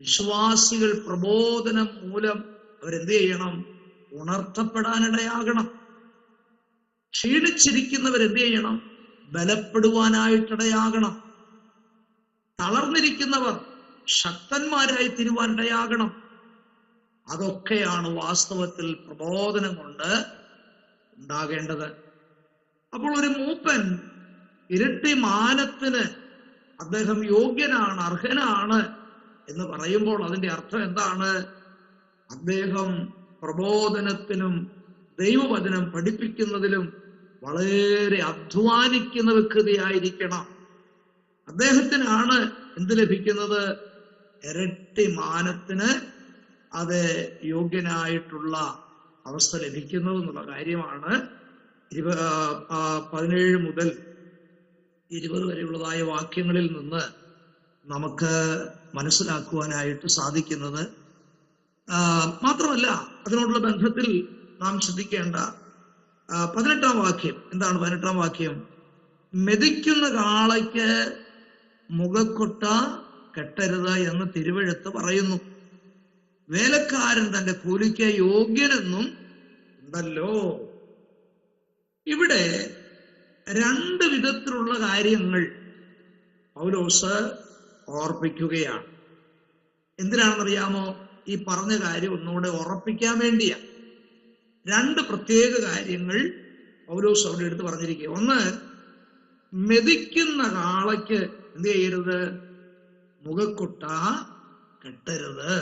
വിശ്വാസികൾ പ്രബോധനം മൂലം അവരെന്ത് ചെയ്യണം? ഉണർത്തപ്പെടാനിടയാകണം. ക്ഷീണിച്ചിരിക്കുന്നവരെന്ത് ചെയ്യണം? ബലപ്പെടുവാനായിട്ടിടയാകണം. തളർന്നിരിക്കുന്നവർ ശക്തന്മാരായി തീരുവാനിടയാകണം. അതൊക്കെയാണ് വാസ്തവത്തിൽ പ്രബോധനം കൊണ്ട് ഉണ്ടാകേണ്ടത്. അപ്പോൾ ഒരു മൂപ്പൻ ഇരട്ടി മാനത്തിന് അദ്ദേഹം യോഗ്യനാണ്, അർഹനാണ് എന്ന് പറയുമ്പോൾ അതിന്റെ അർത്ഥം എന്താണ്? അദ്ദേഹം പ്രബോധനത്തിനും ദൈവവചനം പഠിപ്പിക്കുന്നതിലും വളരെ അധ്വാനിക്കുന്ന വ്യക്തിയായിരിക്കണം. അദ്ദേഹത്തിനാണ് എന്ത് ലഭിക്കുന്നത്? ഇരട്ടി മാനത്തിന് അത് യോഗ്യനായിട്ടുള്ള അവസ്ഥ ലഭിക്കുന്നത് എന്നുള്ള കാര്യമാണ് 17 മുതൽ 20 വരെയുള്ളതായ വാക്യങ്ങളിൽ നിന്ന് നമുക്ക് മനസ്സിലാക്കുവാനായിട്ട് സാധിക്കുന്നത്. മാത്രമല്ല, അതിനോടുള്ള ബന്ധത്തിൽ നാം ശ്രദ്ധിക്കേണ്ട 18-ാം വാക്യം എന്താണ്? 18-ാം വാക്യം, മെതിക്കുന്ന കാളയ്ക്ക് മുഖക്കൊട്ട കെട്ടരുത് എന്ന് തിരുവെഴുത്ത് പറയുന്നു. വേലക്കാരൻ തന്റെ കൂലിക്ക് യോഗ്യനെന്നും ഉണ്ടല്ലോ. ഇവിടെ 2 വിധത്തിലുള്ള കാര്യങ്ങൾ പൗലോസ് ഓർപ്പിക്കുകയാണ്. എന്തിനാണെന്നറിയാമോ? ഈ പറഞ്ഞ കാര്യം ഒന്നുകൂടെ ഉറപ്പിക്കാൻ വേണ്ടിയാ. 2 പ്രത്യേക കാര്യങ്ങൾ പൗലോസ് അവിടെ എടുത്ത് പറഞ്ഞിരിക്കുക. ഒന്ന്, മെതിക്കുന്ന കാളയ്ക്ക് എന്ത് ചെയ്യരുത്? മുഖക്കുട്ട കെട്ടരുത്.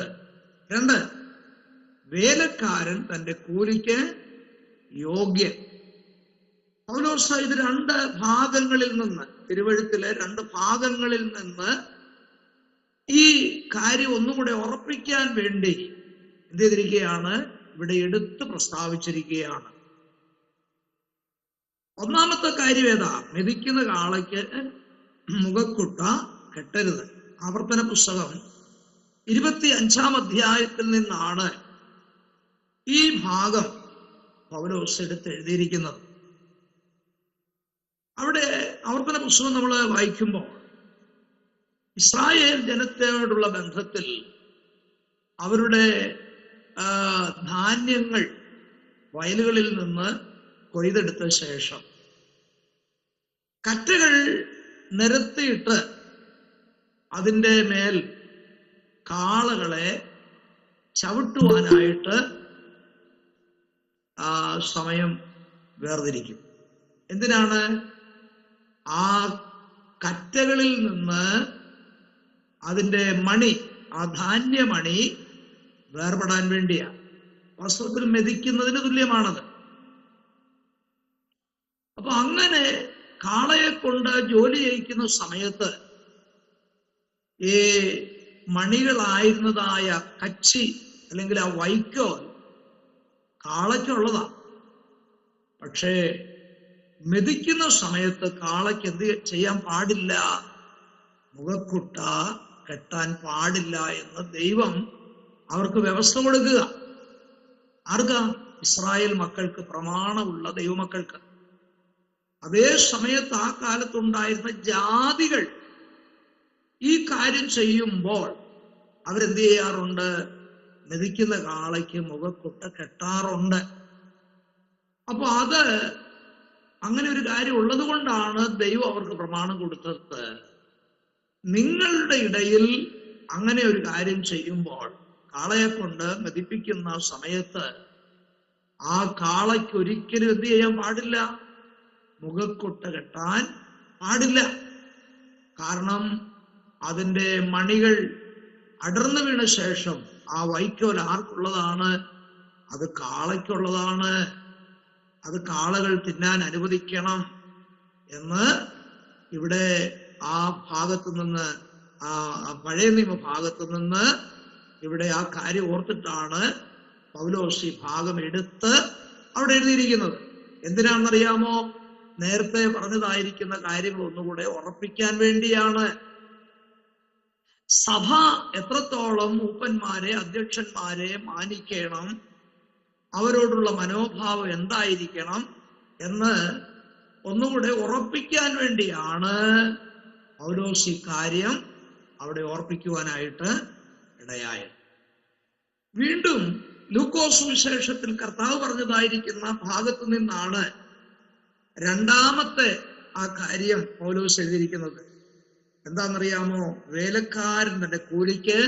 2, വേലക്കാരൻ തന്റെ കൂലിക്ക് യോഗ്യൻ. പൗലോസ് ഇത് 2 ഭാഗങ്ങളിൽ നിന്ന്, തിരുവെഴുത്തിലെ 2 ഭാഗങ്ങളിൽ നിന്ന് ഈ കാര്യം ഒന്നുകൂടെ ഉറപ്പിക്കാൻ വേണ്ടി എന്ത് ചെയ്തിരിക്കുകയാണ്? ഇവിടെ എടുത്ത് പ്രസ്താവിച്ചിരിക്കുകയാണ്. ഒന്നാമത്തെ കാര്യം ഏതാ? മെതിക്കുന്ന കാളയ്ക്ക് മുഖക്കുട്ട കെട്ടരുത്. ആവർത്തന പുസ്തകം 25-ാം അധ്യായത്തിൽ നിന്നാണ് ഈ ഭാഗം പൗലോസ് എടുത്ത് എഴുതിയിരിക്കുന്നത്. അവിടെ ആവർത്തന പുസ്തകം നമ്മൾ വായിക്കുമ്പോൾ ഇസ്രായേൽ ജനത്തോടുള്ള ബന്ധത്തിൽ അവരുടെ ധാന്യങ്ങൾ വയലുകളിൽ നിന്ന് കൊയ്തെടുത്ത ശേഷം കറ്റകൾ നിരത്തിയിട്ട് അതിൻ്റെ മേൽ കാളകളെ ചവിട്ടുവാനായിട്ട് സമയം വേർതിരിക്കും. എന്തിനാണ്? ആ കറ്റകളിൽ നിന്ന് അതിൻ്റെ മണി, ആ ധാന്യമണി വേർപെടാൻ വേണ്ടിയാ. വസ്ത്രത്തിൽ മെതിക്കുന്നതിന് തുല്യമാണത്. അപ്പൊ അങ്ങനെ കാളയെ കൊണ്ട് ജോലി ചെയ്യിക്കുന്ന സമയത്ത് ഈ മണികളായിരുന്നതായ കച്ചി അല്ലെങ്കിൽ ആ വൈക്കോൽ കാളയ്ക്കുള്ളതാ. പക്ഷേ മെതിക്കുന്ന സമയത്ത് കാളയ്ക്ക് എന്ത് ചെയ്യാൻ പാടില്ല? മുഖക്കുട്ട കെട്ടാൻ പാടില്ല എന്ന് ദൈവം അവർക്ക് വ്യവസ്ഥ കൊടുക്കുക. ആർക്കാ? ഇസ്രായേൽ മക്കൾക്ക്, പ്രമാണമുള്ള ദൈവമക്കൾക്ക്. അതേ സമയത്ത് ആ കാലത്തുണ്ടായിരുന്ന ജാതികൾ ഈ കാര്യം ചെയ്യുമ്പോൾ അവരെന്ത് ചെയ്യാറുണ്ട്? മെതിക്കുന്ന കാളയ്ക്ക് മുഖക്കുട്ട കെട്ടാറുണ്ട്. അപ്പൊ അത് അങ്ങനെ ഒരു കാര്യം ഉള്ളത് കൊണ്ടാണ് ദൈവം അവർക്ക് പ്രമാണം കൊടുത്തത്. നിങ്ങളുടെ ഇടയിൽ അങ്ങനെ ഒരു കാര്യം ചെയ്യുമ്പോൾ, കാളയെ കൊണ്ട് മെതിപ്പിക്കുന്ന സമയത്ത് ആ കാളയ്ക്ക് ഒരിക്കലും എന്ത് ചെയ്യാൻ പാടില്ല? മുഖക്കുട്ട കെട്ടാൻ പാടില്ല. കാരണം അതിൻ്റെ മണികൾ അടർന്നു വീണ ശേഷം ആ വൈക്കോൽ ആർക്കുള്ളതാണ്? അത് കാളയ്ക്കുള്ളതാണ്. അത് കാളകൾ തിന്നാൻ അനുവദിക്കണം എന്ന് ഇവിടെ ആ ഭാഗത്തു നിന്ന്, ആ പഴയ നിയമ ഭാഗത്തു നിന്ന് ഇവിടെ ആ കാര്യം ഓർത്തിട്ടാണ് പൗലോസ് ഈ ഭാഗം എടുത്ത് അവിടെ എഴുതിയിരിക്കുന്നത്. എന്തിനാണെന്നറിയാമോ? നേരത്തെ പറഞ്ഞതായിരിക്കുന്ന കാര്യങ്ങൾ ഒന്നുകൂടെ ഉറപ്പിക്കാൻ വേണ്ടിയാണ്. സഭ എത്രത്തോളം മൂപ്പന്മാരെ, അധ്യക്ഷന്മാരെ മാനിക്കണം, അവരോടുള്ള മനോഭാവം എന്തായിരിക്കണം എന്ന് ഒന്നുകൂടെ ഉറപ്പിക്കാൻ വേണ്ടിയാണ് പൗലോസ് ഈ കാര്യം അവിടെ ഓർപ്പിക്കുവാനായിട്ട് ഇടയായത്. വീണ്ടും ലൂക്കോസ് വിശേഷത്തിൽ കർത്താവ് പറഞ്ഞതായിരിക്കുന്ന ഭാഗത്തു നിന്നാണ് രണ്ടാമത്തെ ആ കാര്യം പൗലോസ് എഴുതിയിരിക്കുന്നത്. എന്താണെന്നറിയാമോ? വേലക്കാരൻ തന്റെ കൂലിക്ക്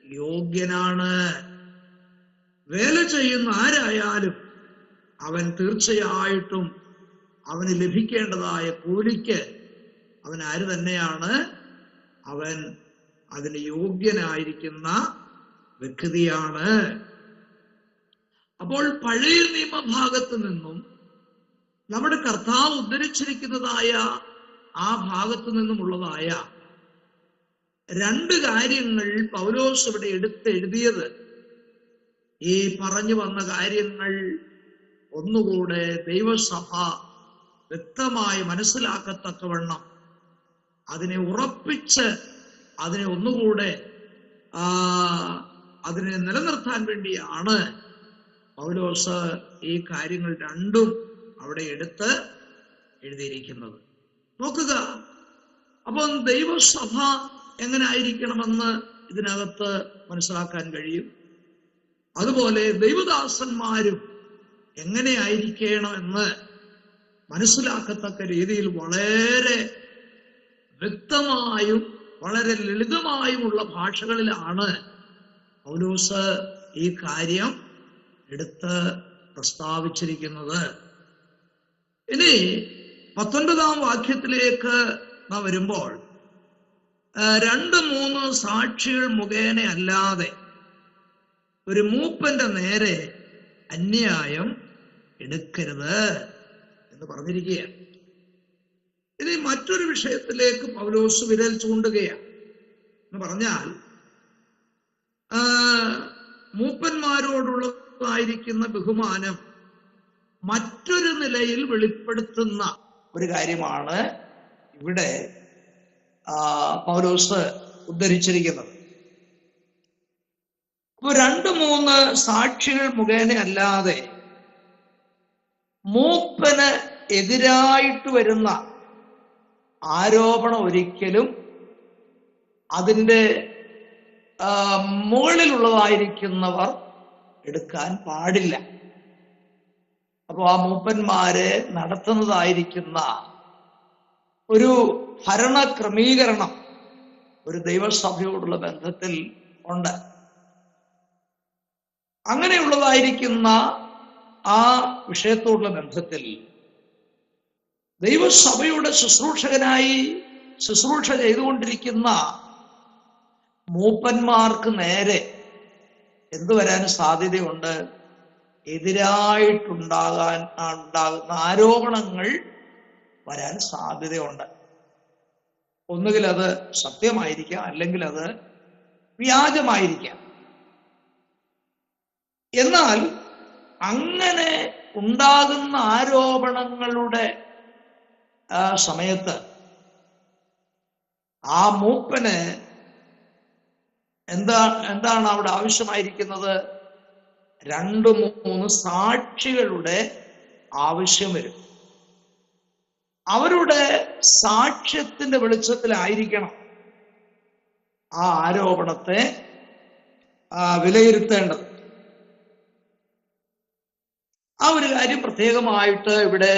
യോഗ്യനാണ്. വേല ചെയ്യുന്ന ആരായാലും അവൻ തീർച്ചയായിട്ടും അവന് ലഭിക്കേണ്ടതായ കൂലിക്ക് അവൻ ആര് തന്നെയാണ്? അവൻ അതിന് യോഗ്യനായിരിക്കുന്ന വ്യക്തിയാണ്. അപ്പോൾ പഴയ നിയമഭാഗത്ത് നിന്നും നമ്മുടെ കർത്താവ് ഉദ്ധരിച്ചിരിക്കുന്നതായ ആ ഭാഗത്തു നിന്നുമുള്ളതായ രണ്ട് കാര്യങ്ങൾ പൗലോസ് ഇവിടെ എഴുതിയത്, ഈ പറഞ്ഞു വന്ന കാര്യങ്ങൾ ഒന്നുകൂടെ ദൈവസഭ വ്യക്തമായി മനസ്സിലാക്കത്തക്കവണ്ണം അതിനെ ഉറപ്പിച്ച് അതിനെ ഒന്നുകൂടെ അതിനെ നിലനിർത്താൻ വേണ്ടിയാണ് പൗലോസ് ഈ കാര്യങ്ങൾ രണ്ടും അവിടെ എടുത്ത് എഴുതിയിരിക്കുന്നത്. നോക്കുക, അപ്പം ദൈവസഭ എങ്ങനെ ആയിരിക്കണമെന്ന് ഇതിനകത്ത് മനസ്സിലാക്കാൻ കഴിയും. അതുപോലെ ദൈവദാസന്മാരും എങ്ങനെ ആയിരിക്കണമെന്ന് മനസ്സിലാക്കത്തക്ക രീതിയിൽ വളരെ വ്യക്തമായും വളരെ ലളിതമായുമുള്ള ഭാഷകളിലാണ് പൗലോസ് ഈ കാര്യം എടുത്ത് പ്രസ്താവിച്ചിരിക്കുന്നത്. ഇനി 19-ാം വാക്യത്തിലേക്ക് നാം വരുമ്പോൾ, 2-3 സാക്ഷികൾ മുഖേന അല്ലാതെ ഒരു മൂപ്പന്റെ നേരെ അന്യായം എടുക്കരുത് എന്ന് പറഞ്ഞിരിക്കുകയാണ്. ഇനി മറ്റൊരു വിഷയത്തിലേക്ക് പൗലോസ് വിരൽ ചൂണ്ടുകയാണ്. എന്ന് പറഞ്ഞാൽ മൂപ്പന്മാരോടുള്ളതായിരിക്കുന്ന ബഹുമാനം മറ്റൊരു നിലയിൽ വെളിപ്പെടുത്തുന്ന ഒരു കാര്യമാണ് ഇവിടെ പൗലോസ് ഉദ്ധരിച്ചിരിക്കുന്നത്. അപ്പൊ 2-3 സാക്ഷികൾ മുഖേന അല്ലാതെ മൂപ്പന് എതിരായിട്ട് വരുന്ന ആരോപണം ഒരിക്കലും അതിൻ്റെ മുകളിലുള്ളതായിരിക്കുന്നവർ എടുക്കാൻ പാടില്ല. അപ്പോൾ ആ മൂപ്പന്മാരെ നടത്തുന്നതായിരിക്കുന്ന ഒരു ഭരണ ക്രമീകരണം ഒരു ദൈവസഭയോടുള്ള ബന്ധത്തിൽ ഉണ്ട്. അങ്ങനെയുള്ളതായിരിക്കുന്ന ആ വിഷയത്തോടുള്ള ബന്ധത്തിൽ ദൈവസഭയുടെ ശുശ്രൂഷകനായി ശുശ്രൂഷ ചെയ്തുകൊണ്ടിരിക്കുന്ന മൂപ്പന്മാർക്ക് നേരെ എന്ത് വരാൻ സാധ്യതയുണ്ട്? ഉണ്ടാകുന്ന ആരോപണങ്ങൾ വരാൻ സാധ്യതയുണ്ട്. ഒന്നുകിൽ അത് സത്യമായിരിക്കാം, അല്ലെങ്കിൽ അത് വ്യാജമായിരിക്കാം. എന്നാൽ അങ്ങനെ ഉണ്ടാകുന്ന ആരോപണങ്ങളുടെ സമയത്ത് ആ മൂപ്പന് എന്താണ് അവിടെ ആവശ്യമായിരിക്കുന്നത്? 2-3 സാക്ഷികളുടെ ആവശ്യം വരും. അവരുടെ സാക്ഷ്യത്തിന്റെ വെളിച്ചത്തിലായിരിക്കണം ആ ആരോപണത്തെ വിലയിരുത്തേണ്ടത്. ആ ഒരു കാര്യം പ്രത്യേകമായിട്ട് ഇവിടെ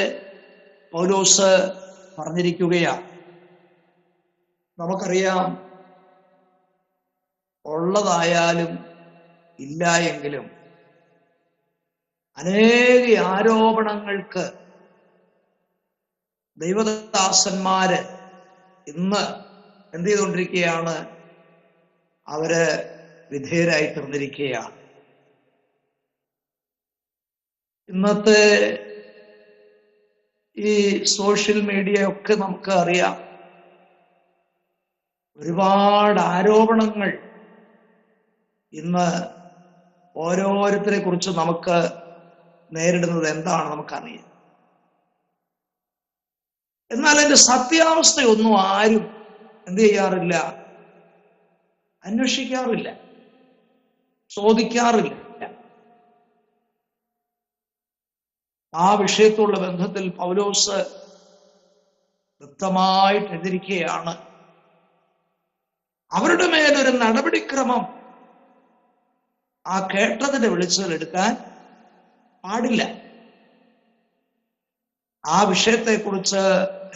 പൗലോസ് പറഞ്ഞിരിക്കുകയാണ്. നമുക്കറിയാം, ഉള്ളതായാലും ഇല്ല എങ്കിലും അനേക ആരോപണങ്ങൾക്ക് ദൈവദാസന്മാര് ഇന്ന് എന്ത് ചെയ്തുകൊണ്ടിരിക്കുകയാണ്? അവര് വിധേയരായി തീർന്നിരിക്കുകയാണ്. ഇന്നത്തെ ഈ സോഷ്യൽ മീഡിയ ഒക്കെ നമുക്ക് അറിയാം. ഒരുപാട് ആരോപണങ്ങൾ ഇന്ന് ഓരോരുത്തരെ കുറിച്ച് നമുക്ക് നേരിടുന്നത് എന്താണ് നമുക്കറിയാം. എന്നാൽ അതിന്റെ സത്യാവസ്ഥയൊന്നും ആരും എന്ത് ചെയ്യാറില്ല? അന്വേഷിക്കാറില്ല, ചോദിക്കാറില്ല. ആ വിഷയത്തോടുള്ള ബന്ധത്തിൽ പൗലോസ് വ്യക്തമായിട്ട് എതിരിക്കുകയാണ്. അവരുടെ മേലൊരു നടപടിക്രമം ആ കേട്ടതിന്റെ വെളിച്ചത്തിൽ എടുക്കാൻ പാടില്ല. ആ വിഷയത്തെക്കുറിച്ച്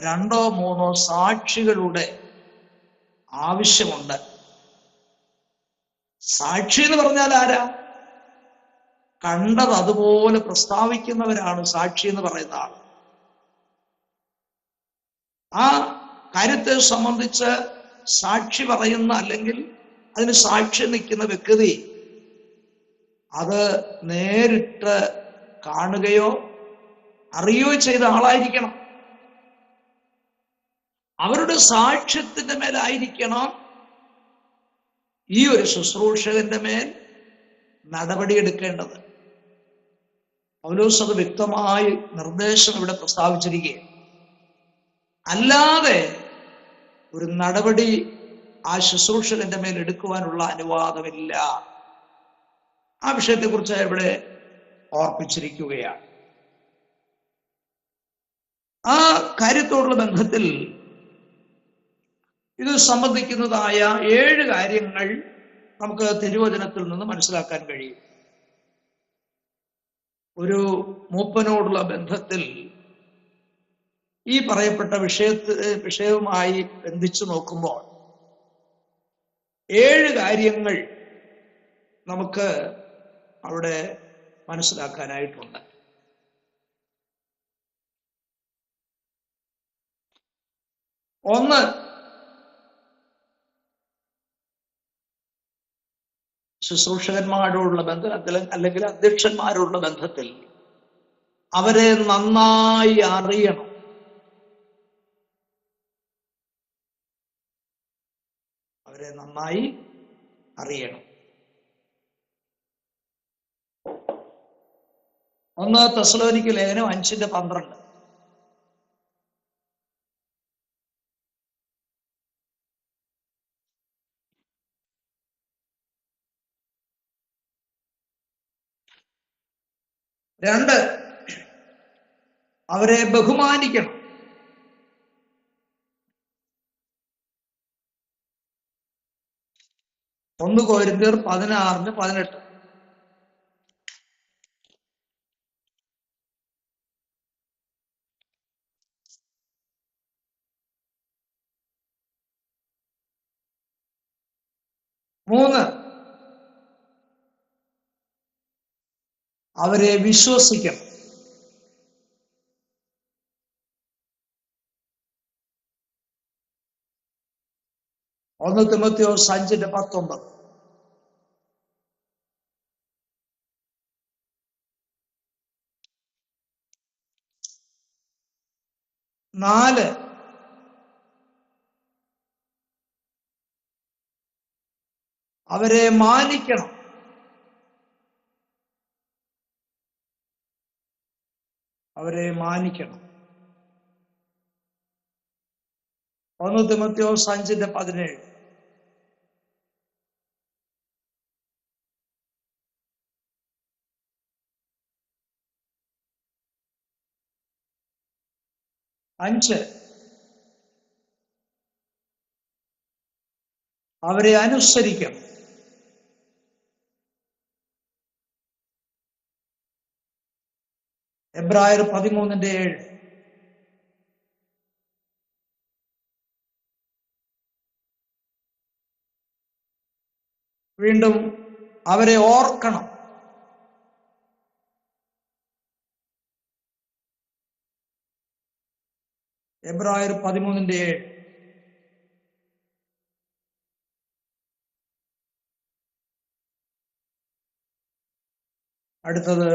2-3 സാക്ഷികളുടെ ആവശ്യമുണ്ട്. സാക്ഷി എന്ന് പറഞ്ഞാൽ ആരാ? കണ്ടത് അതുപോലെ പ്രസ്താവിക്കുന്നവരാണ് സാക്ഷി എന്ന് പറയുന്ന ആൾ. ആ കാര്യത്തെ സംബന്ധിച്ച് സാക്ഷി പറയുന്ന, അല്ലെങ്കിൽ അതിന് സാക്ഷി നിൽക്കുന്ന വ്യക്തി അത് നേരിട്ട് കാണുകയോ അറിയുകയോ ചെയ്ത ആളായിരിക്കണം. അവരുടെ സാക്ഷ്യത്തിന്റെ മേലായിരിക്കണം ഈ ഒരു ശുശ്രൂഷകന്റെ മേൽ നടപടിയെടുക്കേണ്ടത്. പൗലോസ് അത് വ്യക്തമായി നിർദ്ദേശം ഇവിടെ പ്രസ്താവിച്ചിരിക്കുകയാണ്. അല്ലാതെ ഒരു നടപടി ആ ശുശ്രൂഷകന്റെ മേൽ എടുക്കുവാനുള്ള അനുവാദമില്ല. ആ വിഷയത്തെക്കുറിച്ച് ഇവിടെ ഓർപ്പിച്ചിരിക്കുകയാണ്. ആ കാര്യത്തോടുള്ള ബന്ധത്തിൽ ഇത് സംബന്ധിക്കുന്നതായ 7 കാര്യങ്ങൾ നമുക്ക് തിരുവചനത്തിൽ നിന്ന് മനസ്സിലാക്കാൻ കഴിയും. മൂപ്പനോടുള്ള ബന്ധത്തിൽ ഈ പറയപ്പെട്ട വിഷയവുമായി ബന്ധിച്ചു നോക്കുമ്പോൾ 7 കാര്യങ്ങൾ നമുക്ക് അവിടെ മനസ്സിലാക്കാനായിട്ടുണ്ട്. ഒന്ന്, ശുശ്രൂഷകന്മാരോടുള്ള ബന്ധത്തിൽ, അല്ലെങ്കിൽ അധ്യക്ഷന്മാരോടുള്ള ബന്ധത്തിൽ അവരെ നന്നായി അറിയണം. അവരെ നന്നായി അറിയണം. 1 തെസ്സലോനിക്ക ലേഖനം 5:12. രണ്ട്, അവരെ ബഹുമാനിക്കണം. 1 കൊരിന്ത്യർ 16:18. മൂന്ന്, അവരെ വിശ്വസിക്കണം. 1 തിമോഥെയോസ് 5:19. 4, അവരെ മാനിക്കണം. അവരെ മാനിക്കണം. 1 തിമോഥെയോസ് 5:17. 5, അവരെ അനുസരിക്കണം. എബ്രായർ 13:7. വീണ്ടും അവരെ ഓർക്കണം. എബ്രായർ 13:7. അടുത്തത്,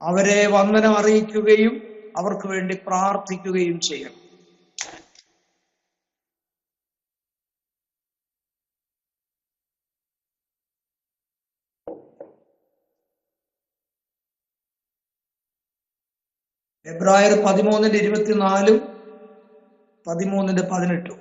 അവരെ വന്ദനം അറിയിക്കുകയും അവർക്ക് വേണ്ടി പ്രാർത്ഥിക്കുകയും ചെയ്യണം. എബ്രായർ 13:24, 13:18.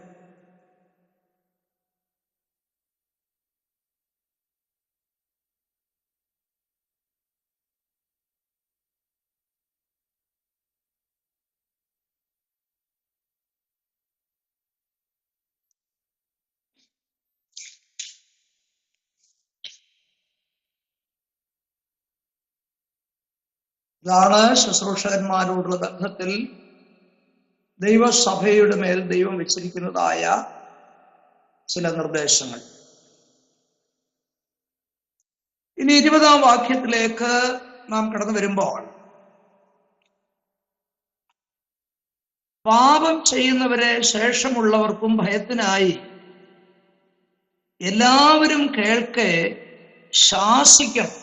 ഇതാണ് ശുശ്രൂഷകന്മാരോടുള്ള ബന്ധത്തിൽ ദൈവസഭയുടെ മേൽ ദൈവം വെച്ചിരിക്കുന്നതായ ചില നിർദ്ദേശങ്ങൾ. ഇനി 20-ാം വാക്യത്തിലേക്ക് നാം കടന്നു വരുമ്പോൾ, പാപം ചെയ്യുന്നവരെ ശേഷമുള്ളവർക്കും ഭയത്തിനായി എല്ലാവരും കേൾക്കെ ശാസിക്കണം.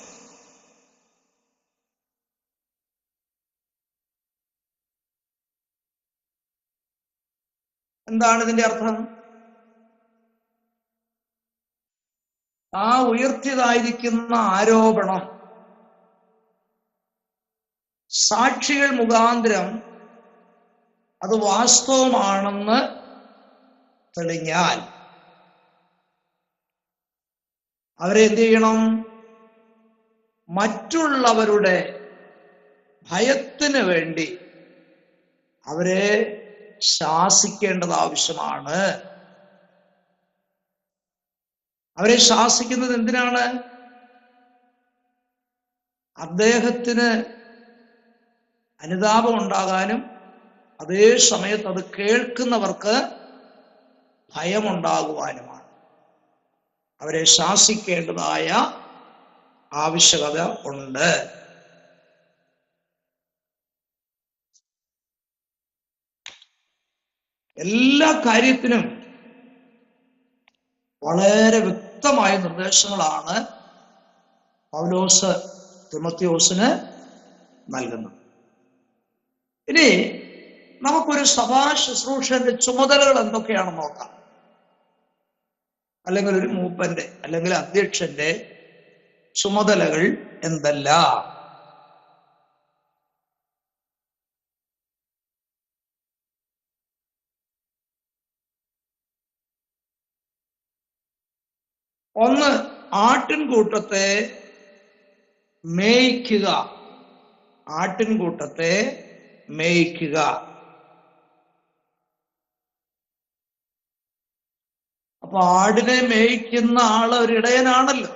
എന്താണ് ഇതിന്റെ അർത്ഥം? ആ ഉയർത്തിയതായിരിക്കുന്ന ആരോപണം സാക്ഷികൾ മുഖാന്തരം അത് വാസ്തവമാണെന്ന് തെളിഞ്ഞാൽ അവരെ എന്ത് ചെയ്യണം? മറ്റുള്ളവരുടെ ഭയത്തിന് വേണ്ടി അവരെ ശാസിക്കേണ്ടത് ആവശ്യമാണ്. അവരെ ശാസിക്കുന്നത് എന്തിനാണ്? അദ്ദേഹത്തിന് അനുതാപം ഉണ്ടാകാനും അതേ സമയത്ത് അത് കേൾക്കുന്നവർക്ക് ഭയമുണ്ടാകുവാനുമാണ്. അവരെ ശാസിക്കേണ്ടതായ ആവശ്യകത ഉണ്ട്. എല്ലാ കാര്യത്തിനും വളരെ വ്യക്തമായ നിർദ്ദേശങ്ങളാണ് പൗലോസ് തിമോഥെയോസിന് നൽകുന്നത്. ഇനി നമുക്കൊരു സഭാ ശുശ്രൂഷന്റെ ചുമതലകൾ എന്തൊക്കെയാണെന്ന് നോക്കാം. അല്ലെങ്കിൽ ഒരു മൂപ്പന്റെ അല്ലെങ്കിൽ അധ്യക്ഷന്റെ ചുമതലകൾ എന്തെല്ലാം? ഒന്ന്, ആട്ടിൻകൂട്ടത്തെ മേയ്ക്കുക. ആട്ടിൻകൂട്ടത്തെ മേയ്ക്കുക. അപ്പൊ ആടിനെ മേയ്ക്കുന്ന ആള് ഒരു ഇടയനാണല്ലോ.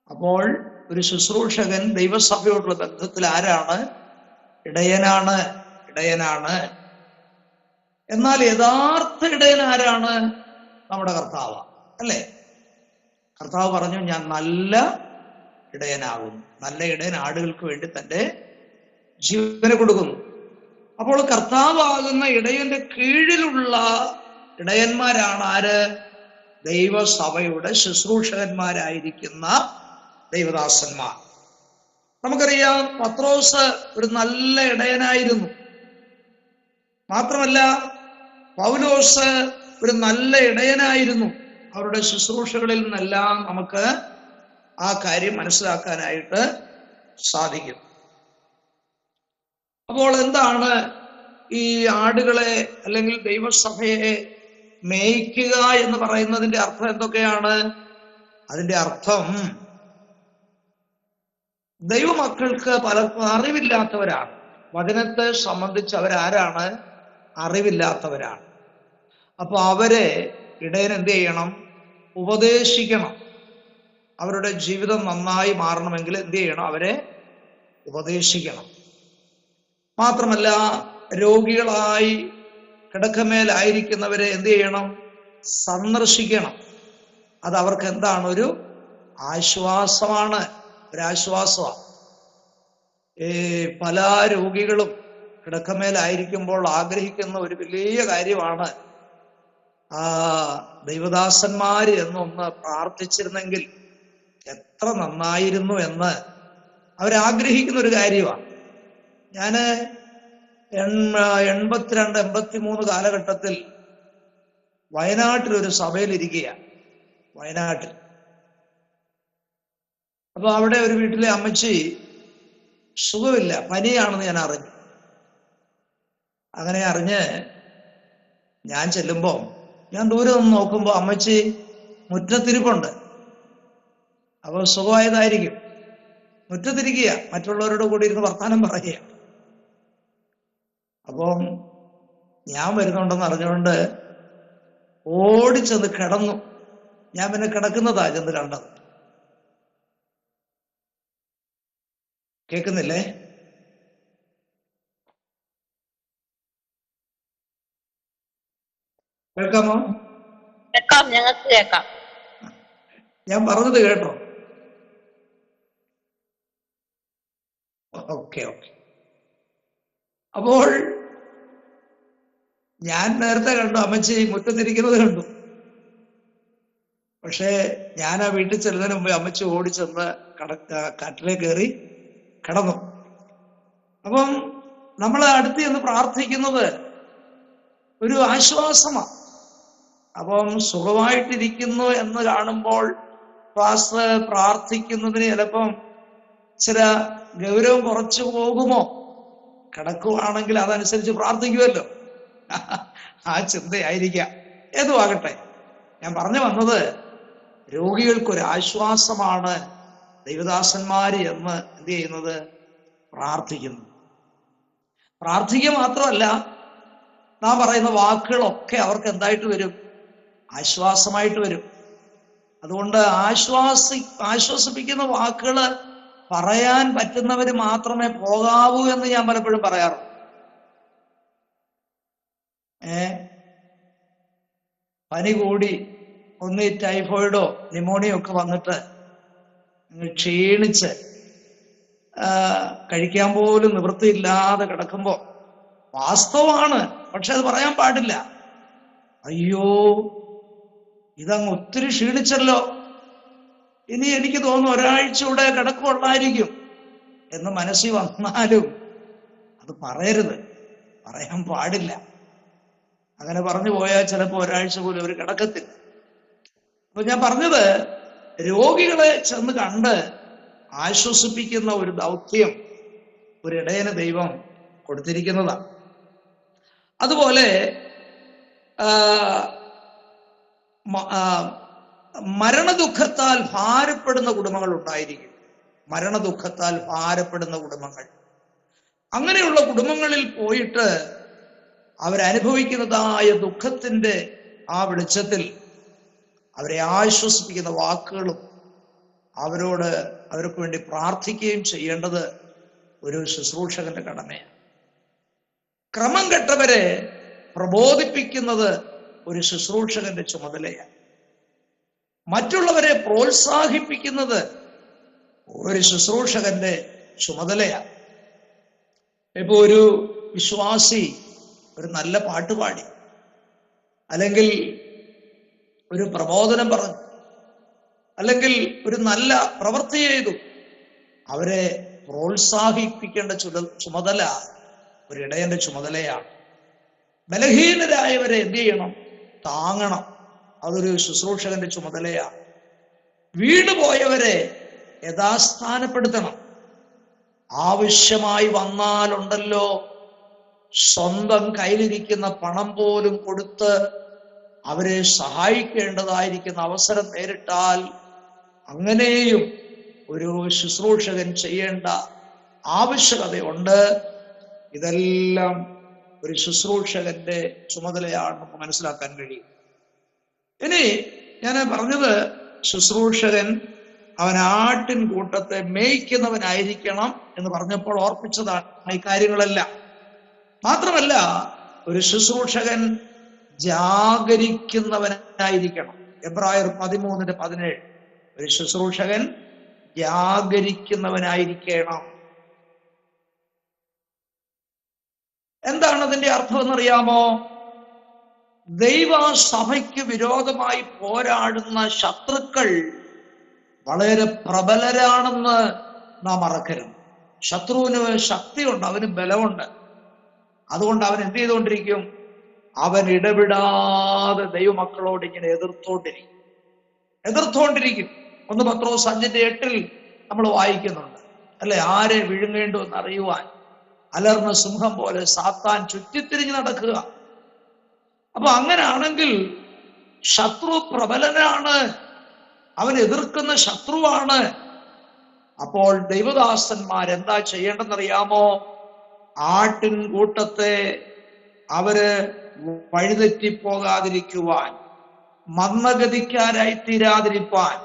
അപ്പോൾ ഒരു ശുശ്രൂഷകൻ ദൈവസഭയോടുള്ള ബന്ധത്തിൽ ആരാണ്? ഇടയനാണ്. ഇടയനാണ്. എന്നാൽ യഥാർത്ഥ ഇടയൻ ആരാണ്? നമ്മുടെ കർത്താവ് അല്ലേ? കർത്താവ് പറഞ്ഞു, ഞാൻ നല്ല ഇടയനാകും. നല്ല ഇടയൻ ആടുകൾക്ക് വേണ്ടി തന്റെ ജീവനെ കൊടുക്കുന്നു. അപ്പോൾ കർത്താവാകുന്ന ഇടയന്റെ കീഴിലുള്ള ഇടയന്മാരാണ് ആര്? ദൈവസഭയുടെ ശുശ്രൂഷകന്മാരായിരിക്കുന്ന ദൈവദാസന്മാർ. നമുക്കറിയാം പത്രോസ് ഒരു നല്ല ഇടയനായിരുന്നു. മാത്രമല്ല പൗലോസ് ഒരു നല്ല ഇടയനായിരുന്നു. അവരുടെ ശുശ്രൂഷകളിൽ നിന്നെല്ലാം നമുക്ക് ആ കാര്യം മനസ്സിലാക്കാനായിട്ട് സാധിക്കും. അപ്പോൾ എന്താണ് ഈ ആടുകളെ അല്ലെങ്കിൽ ദൈവസഭയെ മേയ്ക്കുക എന്ന് പറയുന്നതിന്റെ അർത്ഥം എന്തൊക്കെയാണ്? അതിന്റെ അർത്ഥം ദൈവമക്കൾക്ക് പലർക്കും അറിവില്ലാത്തവരാണ്. വചനത്തെ സംബന്ധിച്ച് അവരാരാണ്? അറിവില്ലാത്തവരാണ്. അപ്പൊ അവരെ ഇടയൻ എന്ത് ചെയ്യണം? ഉപദേശിക്കണം. അവരുടെ ജീവിതം നന്നായി മാറണമെങ്കിൽ എന്ത് ചെയ്യണം? അവരെ ഉപദേശിക്കണം. മാത്രമല്ല രോഗികളായി കിടക്കമേലായിരിക്കുന്നവരെ എന്ത് ചെയ്യണം? സന്ദർശിക്കണം. അത് അവർക്ക് എന്താണ്? ഒരു ആശ്വാസമാണ്, ഒരാശ്വാസമാണ്. പല രോഗികളും കിടക്കമേലായിരിക്കുമ്പോൾ ആഗ്രഹിക്കുന്ന ഒരു വലിയ കാര്യമാണ് ദൈവദാസന്മാര് എന്നൊന്ന് പ്രാർത്ഥിച്ചിരുന്നെങ്കിൽ എത്ര നന്നായിരുന്നു എന്ന് അവരാഗ്രഹിക്കുന്ന ഒരു കാര്യമാണ്. ഞാന് 82, 83 കാലഘട്ടത്തിൽ വയനാട്ടിലൊരു സഭയിലിരിക്കുകയാണ്. വയനാട്ടിൽ. അപ്പൊ അവിടെ ഒരു വീട്ടിലെ അമ്മച്ചി സുഖമില്ല, പനിയാണെന്ന് ഞാൻ അറിഞ്ഞു. അങ്ങനെ അറിഞ്ഞ് ഞാൻ ചെല്ലുമ്പോ ഞാൻ ദൂരെ നിന്ന് നോക്കുമ്പോ അമ്മച്ചി മുറ്റത്തിരിപ്പുണ്ട്. അപ്പൊ സുഖമായതായിരിക്കും. മുറ്റത്തിരിക്കുക, മറ്റുള്ളവരോട് കൂടി ഇരുന്ന് വർത്താനം പറയുക. അപ്പം ഞാൻ വരുന്നുണ്ടെന്ന് അറിഞ്ഞുകൊണ്ട് ഓടിച്ചെന്ന് കിടന്നു. ഞാൻ പിന്നെ കിടക്കുന്നതാ ചെന്ന് കണ്ടത്. കേൾക്കുന്നില്ലേ? കേൾക്കാമോ? കേൾക്കാം, ഞങ്ങൾക്ക് കേൾക്കാം. ഞാൻ പറഞ്ഞത് കേട്ടോ? ഓക്കെ. അപ്പോൾ ഞാൻ നേരത്തെ കണ്ടു, അമ്മച്ചി മുറ്റത്തിരിക്കുന്നത് കണ്ടു. പക്ഷേ ഞാൻ ആ വീട്ടിൽ ചെല്ലുന്നതിന് മുമ്പ് അമ്മച്ചി ഓടിച്ചെന്ന് കാട്ടിലേക്ക് കയറി കിടന്നു. അപ്പം നമ്മൾ അടുത്ത് എന്ന് പ്രാർത്ഥിക്കുന്നത് ഒരു ആശ്വാസമാണ്. അപ്പം സുഖമായിട്ടിരിക്കുന്നു എന്ന് കാണുമ്പോൾ പ്രാർത്ഥിക്കുന്നതിന് ചിലപ്പം ചില ഗൗരവം കുറച്ചു പോകുമോ? കിടക്കുവാണെങ്കിൽ അതനുസരിച്ച് പ്രാർത്ഥിക്കുമല്ലോ. ആ ചിന്തയായിരിക്കാം. ഏതും ആകട്ടെ, ഞാൻ പറഞ്ഞു വന്നത് രോഗികൾക്കൊരു ആശ്വാസമാണ് ദൈവദാസന്മാര് എന്ന് എന്ത് ചെയ്യുന്നത്? പ്രാർത്ഥിക്കുന്നു. പ്രാർത്ഥിക്കുക മാത്രമല്ല, നാം പറയുന്ന വാക്കുകളൊക്കെ അവർക്ക് എന്തായിട്ട് വരും? ആശ്വാസമായിട്ട് വരും. അതുകൊണ്ട് ആശ്വസിപ്പിക്കുന്ന വാക്കുകള് പറയാൻ പറ്റുന്നവര് മാത്രമേ പോകാവൂ എന്ന് ഞാൻ പലപ്പോഴും പറയാറുണ്ട്. പനി കൂടി ഒന്ന് ടൈഫോയിഡോ ന്യൂമോണിയോ ഒക്കെ വന്നിട്ട് ക്ഷീണിച്ച് കഴിക്കാൻ പോലും നിവൃത്തിയില്ലാതെ കിടക്കുമ്പോ വാസ്തവമാണ്, പക്ഷെ അത് പറയാൻ പാടില്ല. അയ്യോ, ഇതങ്ങ് ഒത്തിരി ക്ഷീണിച്ചല്ലോ, ഇനി എനിക്ക് തോന്നുന്നു ഒരാഴ്ച കൂടെ കിടക്കുള്ളായിരിക്കും എന്ന് മനസ്സിൽ വന്നാലും അത് പറയരുത്, പറയാൻ പാടില്ല. അങ്ങനെ പറഞ്ഞു പോയാൽ ചിലപ്പോൾ ഒരാഴ്ച പോലും അവർ കിടക്കത്തില്ല. അപ്പൊ ഞാൻ പറഞ്ഞത്, രോഗികളെ ചെന്ന് കണ്ട് ആശ്വസിപ്പിക്കുന്ന ഒരു ദൗത്യം ഒരു ഇടയന് ദൈവം കൊടുത്തിരിക്കുന്നതാണ്. അതുപോലെ മരണദുഃഖത്താൽ ഭാരപ്പെടുന്ന കുടുംബങ്ങൾ ഉണ്ടായിരിക്കും. മരണദുഃഖത്താൽ ഭാരപ്പെടുന്ന കുടുംബങ്ങൾ, അങ്ങനെയുള്ള കുടുംബങ്ങളിൽ പോയിട്ട് അവരനുഭവിക്കുന്നതായ ദുഃഖത്തിന്റെ ആ വെളിച്ചത്തിൽ അവരെ ആശ്വസിപ്പിക്കുന്ന വാക്കുകളും അവർക്ക് വേണ്ടി പ്രാർത്ഥിക്കുകയും ചെയ്യേണ്ടത് ഒരു ശുശ്രൂഷകന്റെ കടമയാണ്. ക്രമം കെട്ടവരെ പ്രബോധിപ്പിക്കുന്നത് ഒരു ശുശ്രൂഷകന്റെ ചുമതലയാണ്. മറ്റുള്ളവരെ പ്രോത്സാഹിപ്പിക്കുന്നത് ഒരു ശുശ്രൂഷകന്റെ ചുമതലയാണ്. ഇപ്പൊ ഒരു വിശ്വാസി ഒരു നല്ല പാട്ട് പാടി, അല്ലെങ്കിൽ ഒരു പ്രബോധനം പറഞ്ഞു, അല്ലെങ്കിൽ ഒരു നല്ല പ്രവൃത്തി ചെയ്തു, അവരെ പ്രോത്സാഹിപ്പിക്കേണ്ട ചുമതല ഒരു ഇടയന്റെ ചുമതലയാണ്. ബലഹീനരായവരെ എന്ത് ചെയ്യണം? താങ്ങണം. അതൊരു ശുശ്രൂഷകന്റെ ചുമതലയാണ്. വീണുപോയവരെ യഥാസ്ഥാനപ്പെടുത്തണം. ആവശ്യമായി വന്നാലുണ്ടല്ലോ, സ്വന്തം കയ്യിലിരിക്കുന്ന പണം പോലും കൊടുത്ത് അവരെ സഹായിക്കേണ്ടതായിരിക്കുന്ന അവസരം നേരിട്ടാൽ അങ്ങനെയും ഒരു ശുശ്രൂഷകൻ ചെയ്യേണ്ട ആവശ്യകതയുണ്ട്. ഇതെല്ലാം ഒരു ശുശ്രൂഷകന്റെ ചുമതലയാണെന്ന് മനസ്സിലാക്കാൻ കഴിയും. ഇനി ഞാൻ പറഞ്ഞത്, ശുശ്രൂഷകൻ അവൻ ആട്ടിൻ കൂട്ടത്തെ മേയ്ക്കുന്നവനായിരിക്കണം എന്ന് പറഞ്ഞപ്പോൾ ഓർപ്പിച്ചതാണ് ഈ കാര്യങ്ങളെല്ലാം. മാത്രമല്ല, ഒരു ശുശ്രൂഷകൻ ജാഗരിക്കുന്നവനായിരിക്കണം. എബ്രായർ 13:17. ഒരു ശുശ്രൂഷകൻ ജാഗരിക്കുന്നവനായിരിക്കണം. എന്താണ് അതിന്റെ അർത്ഥം എന്നറിയാമോ? ദൈവസഭയ്ക്ക് വിരോധമായി പോരാടുന്ന ശത്രുക്കൾ വളരെ പ്രബലരാണെന്ന് നാം മറക്കരുത്. ശത്രുവിന് ശക്തിയുണ്ട്, അവന് ബലമുണ്ട്. അതുകൊണ്ട് അവൻ എന്ത് ചെയ്തുകൊണ്ടിരിക്കും? അവൻ ഇടപെടാതെ ദൈവമക്കളോട് ഇങ്ങനെ എതിർത്തോണ്ടിരിക്കും. 1 പത്രോസ് 5:8 നമ്മൾ വായിക്കുന്നുണ്ട്, അല്ലെ? ആരെ വിഴുങ്ങേണ്ടു എന്ന് അറിയുവാൻ അലർന്ന സിംഹം പോലെ സാത്താൻ ചുറ്റിത്തിരിഞ്ഞ് നടക്കുക. അപ്പൊ അങ്ങനാണെങ്കിൽ ശത്രു പ്രബലനാണ്, അവൻ എതിർക്കുന്ന ശത്രുവാണ്. അപ്പോൾ ദൈവദാസന്മാരെന്താ ചെയ്യേണ്ടെന്നറിയാമോ? ആട്ടിൻ കൂട്ടത്തെ അവര് വഴിതെറ്റിപ്പോകാതിരിക്കുവാൻ, മന്ദഗതിക്കാരായി തീരാതിരിപ്പാൻ,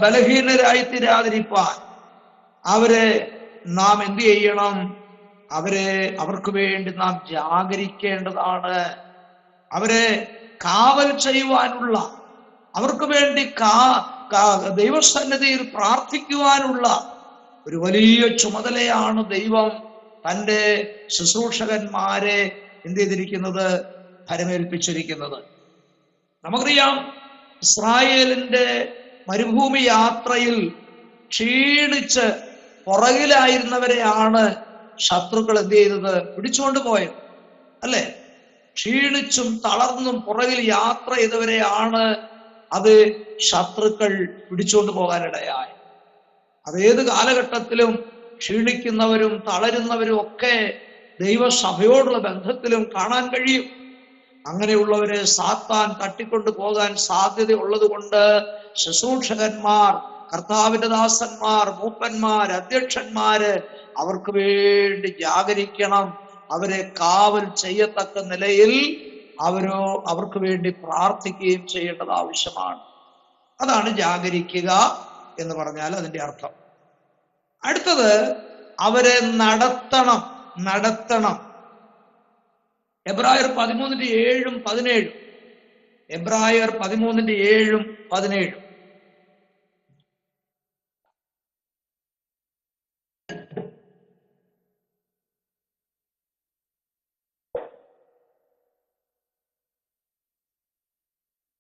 ബലഹീനരായി തീരാതിരിപ്പാൻ അവരെ നാം എന്ത് ചെയ്യണം? അവർക്ക് വേണ്ടി നാം ജാഗരിക്കേണ്ടതാണ്. അവരെ കാവൽ ചെയ്യുവാനുള്ള, അവർക്ക് വേണ്ടി ദൈവസന്നിധിയിൽ പ്രാർത്ഥിക്കുവാനുള്ള ഒരു വലിയ ചുമതലയാണ് ദൈവം തൻ്റെ ശുശ്രൂഷകന്മാരെ എന്ത് ചെയ്തിരിക്കുന്നത്? ഫലമേൽപ്പിച്ചിരിക്കുന്നത്. നമുക്കറിയാം, ഇസ്രായേലിന്റെ മരുഭൂമി യാത്രയിൽ ക്ഷീണിച്ച് പുറകിലായിരുന്നവരെയാണ് ശത്രുക്കൾ എന്ത് ചെയ്തത്? പിടിച്ചുകൊണ്ട് പോയത്, അല്ലെ? ക്ഷീണിച്ചും തളർന്നും പുറകിൽ യാത്ര ചെയ്തവരെയാണ് അത് ശത്രുക്കൾ പിടിച്ചുകൊണ്ട് പോകാനിടയായി. അതേത് കാലഘട്ടത്തിലും ക്ഷീണിക്കുന്നവരും തളരുന്നവരും ഒക്കെ ദൈവസഭയോടുള്ള ബന്ധത്തിലും കാണാൻ കഴിയും. അങ്ങനെയുള്ളവരെ സാത്താൻ തട്ടിക്കൊണ്ടു പോകാൻ സാധ്യത ഉള്ളത് കൊണ്ട് ശുശ്രൂഷകന്മാർ, കർത്താവിന്റെ ദാസന്മാർ, മൂപ്പന്മാർ, അധ്യക്ഷന്മാര് അവർക്ക് വേണ്ടി ജാഗരിക്കണം. അവരെ കാവൽ ചെയ്യത്തക്ക നിലയിൽ അവർക്ക് വേണ്ടി പ്രാർത്ഥിക്കുകയും ചെയ്യേണ്ടത് ആവശ്യമാണ്. അതാണ് ജാഗരിക്കുക എന്ന് പറഞ്ഞാൽ അതിന്റെ അർത്ഥം. അടുത്തത്, അവരെ നടത്തണം. എബ്രായർ 13:7-17. എബ്രായർ 13:7-17.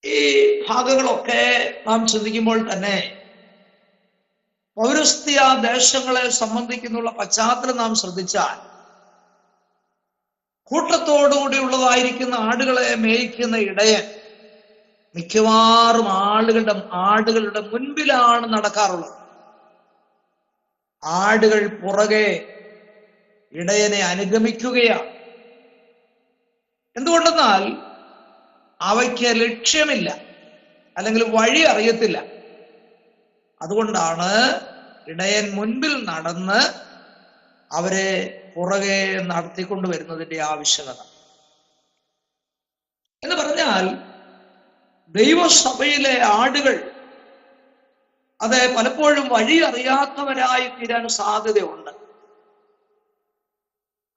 ഈ ഭാഗങ്ങളൊക്കെ നാം ചിന്തിക്കുമ്പോൾ തന്നെ പൗരസ്ത്യ ദേശങ്ങളെ സംബന്ധിക്കുന്നുള്ള പശ്ചാത്തലം നാം ശ്രദ്ധിച്ചാൽ, കൂട്ടത്തോടുകൂടിയുള്ളതായിരിക്കുന്ന ആടുകളെ മേയ്ക്കുന്ന ഇടയൻ മിക്കവാറും ആടുകളുടെ മുൻപിലാണ് നടക്കാറുള്ളത്. ആടുകൾ പുറകെ ഇടയനെ അനുഗമിക്കുകയാണ്. എന്തുകൊണ്ടെന്നാൽ അവയ്ക്ക് ലക്ഷ്യമില്ല, അല്ലെങ്കിൽ വഴി അറിയത്തില്ല. അതുകൊണ്ടാണ് ഇടയൻ മുൻപിൽ നടന്ന് അവരെ പുറകെ നടത്തിക്കൊണ്ടുവരുന്നതിന്റെ ആവശ്യകത. എന്ന് പറഞ്ഞാൽ ദൈവസഭയിലെ ആടുകൾ അത് പലപ്പോഴും വഴി അറിയാത്തവരായി തീരാൻ സാധ്യതയുണ്ട്.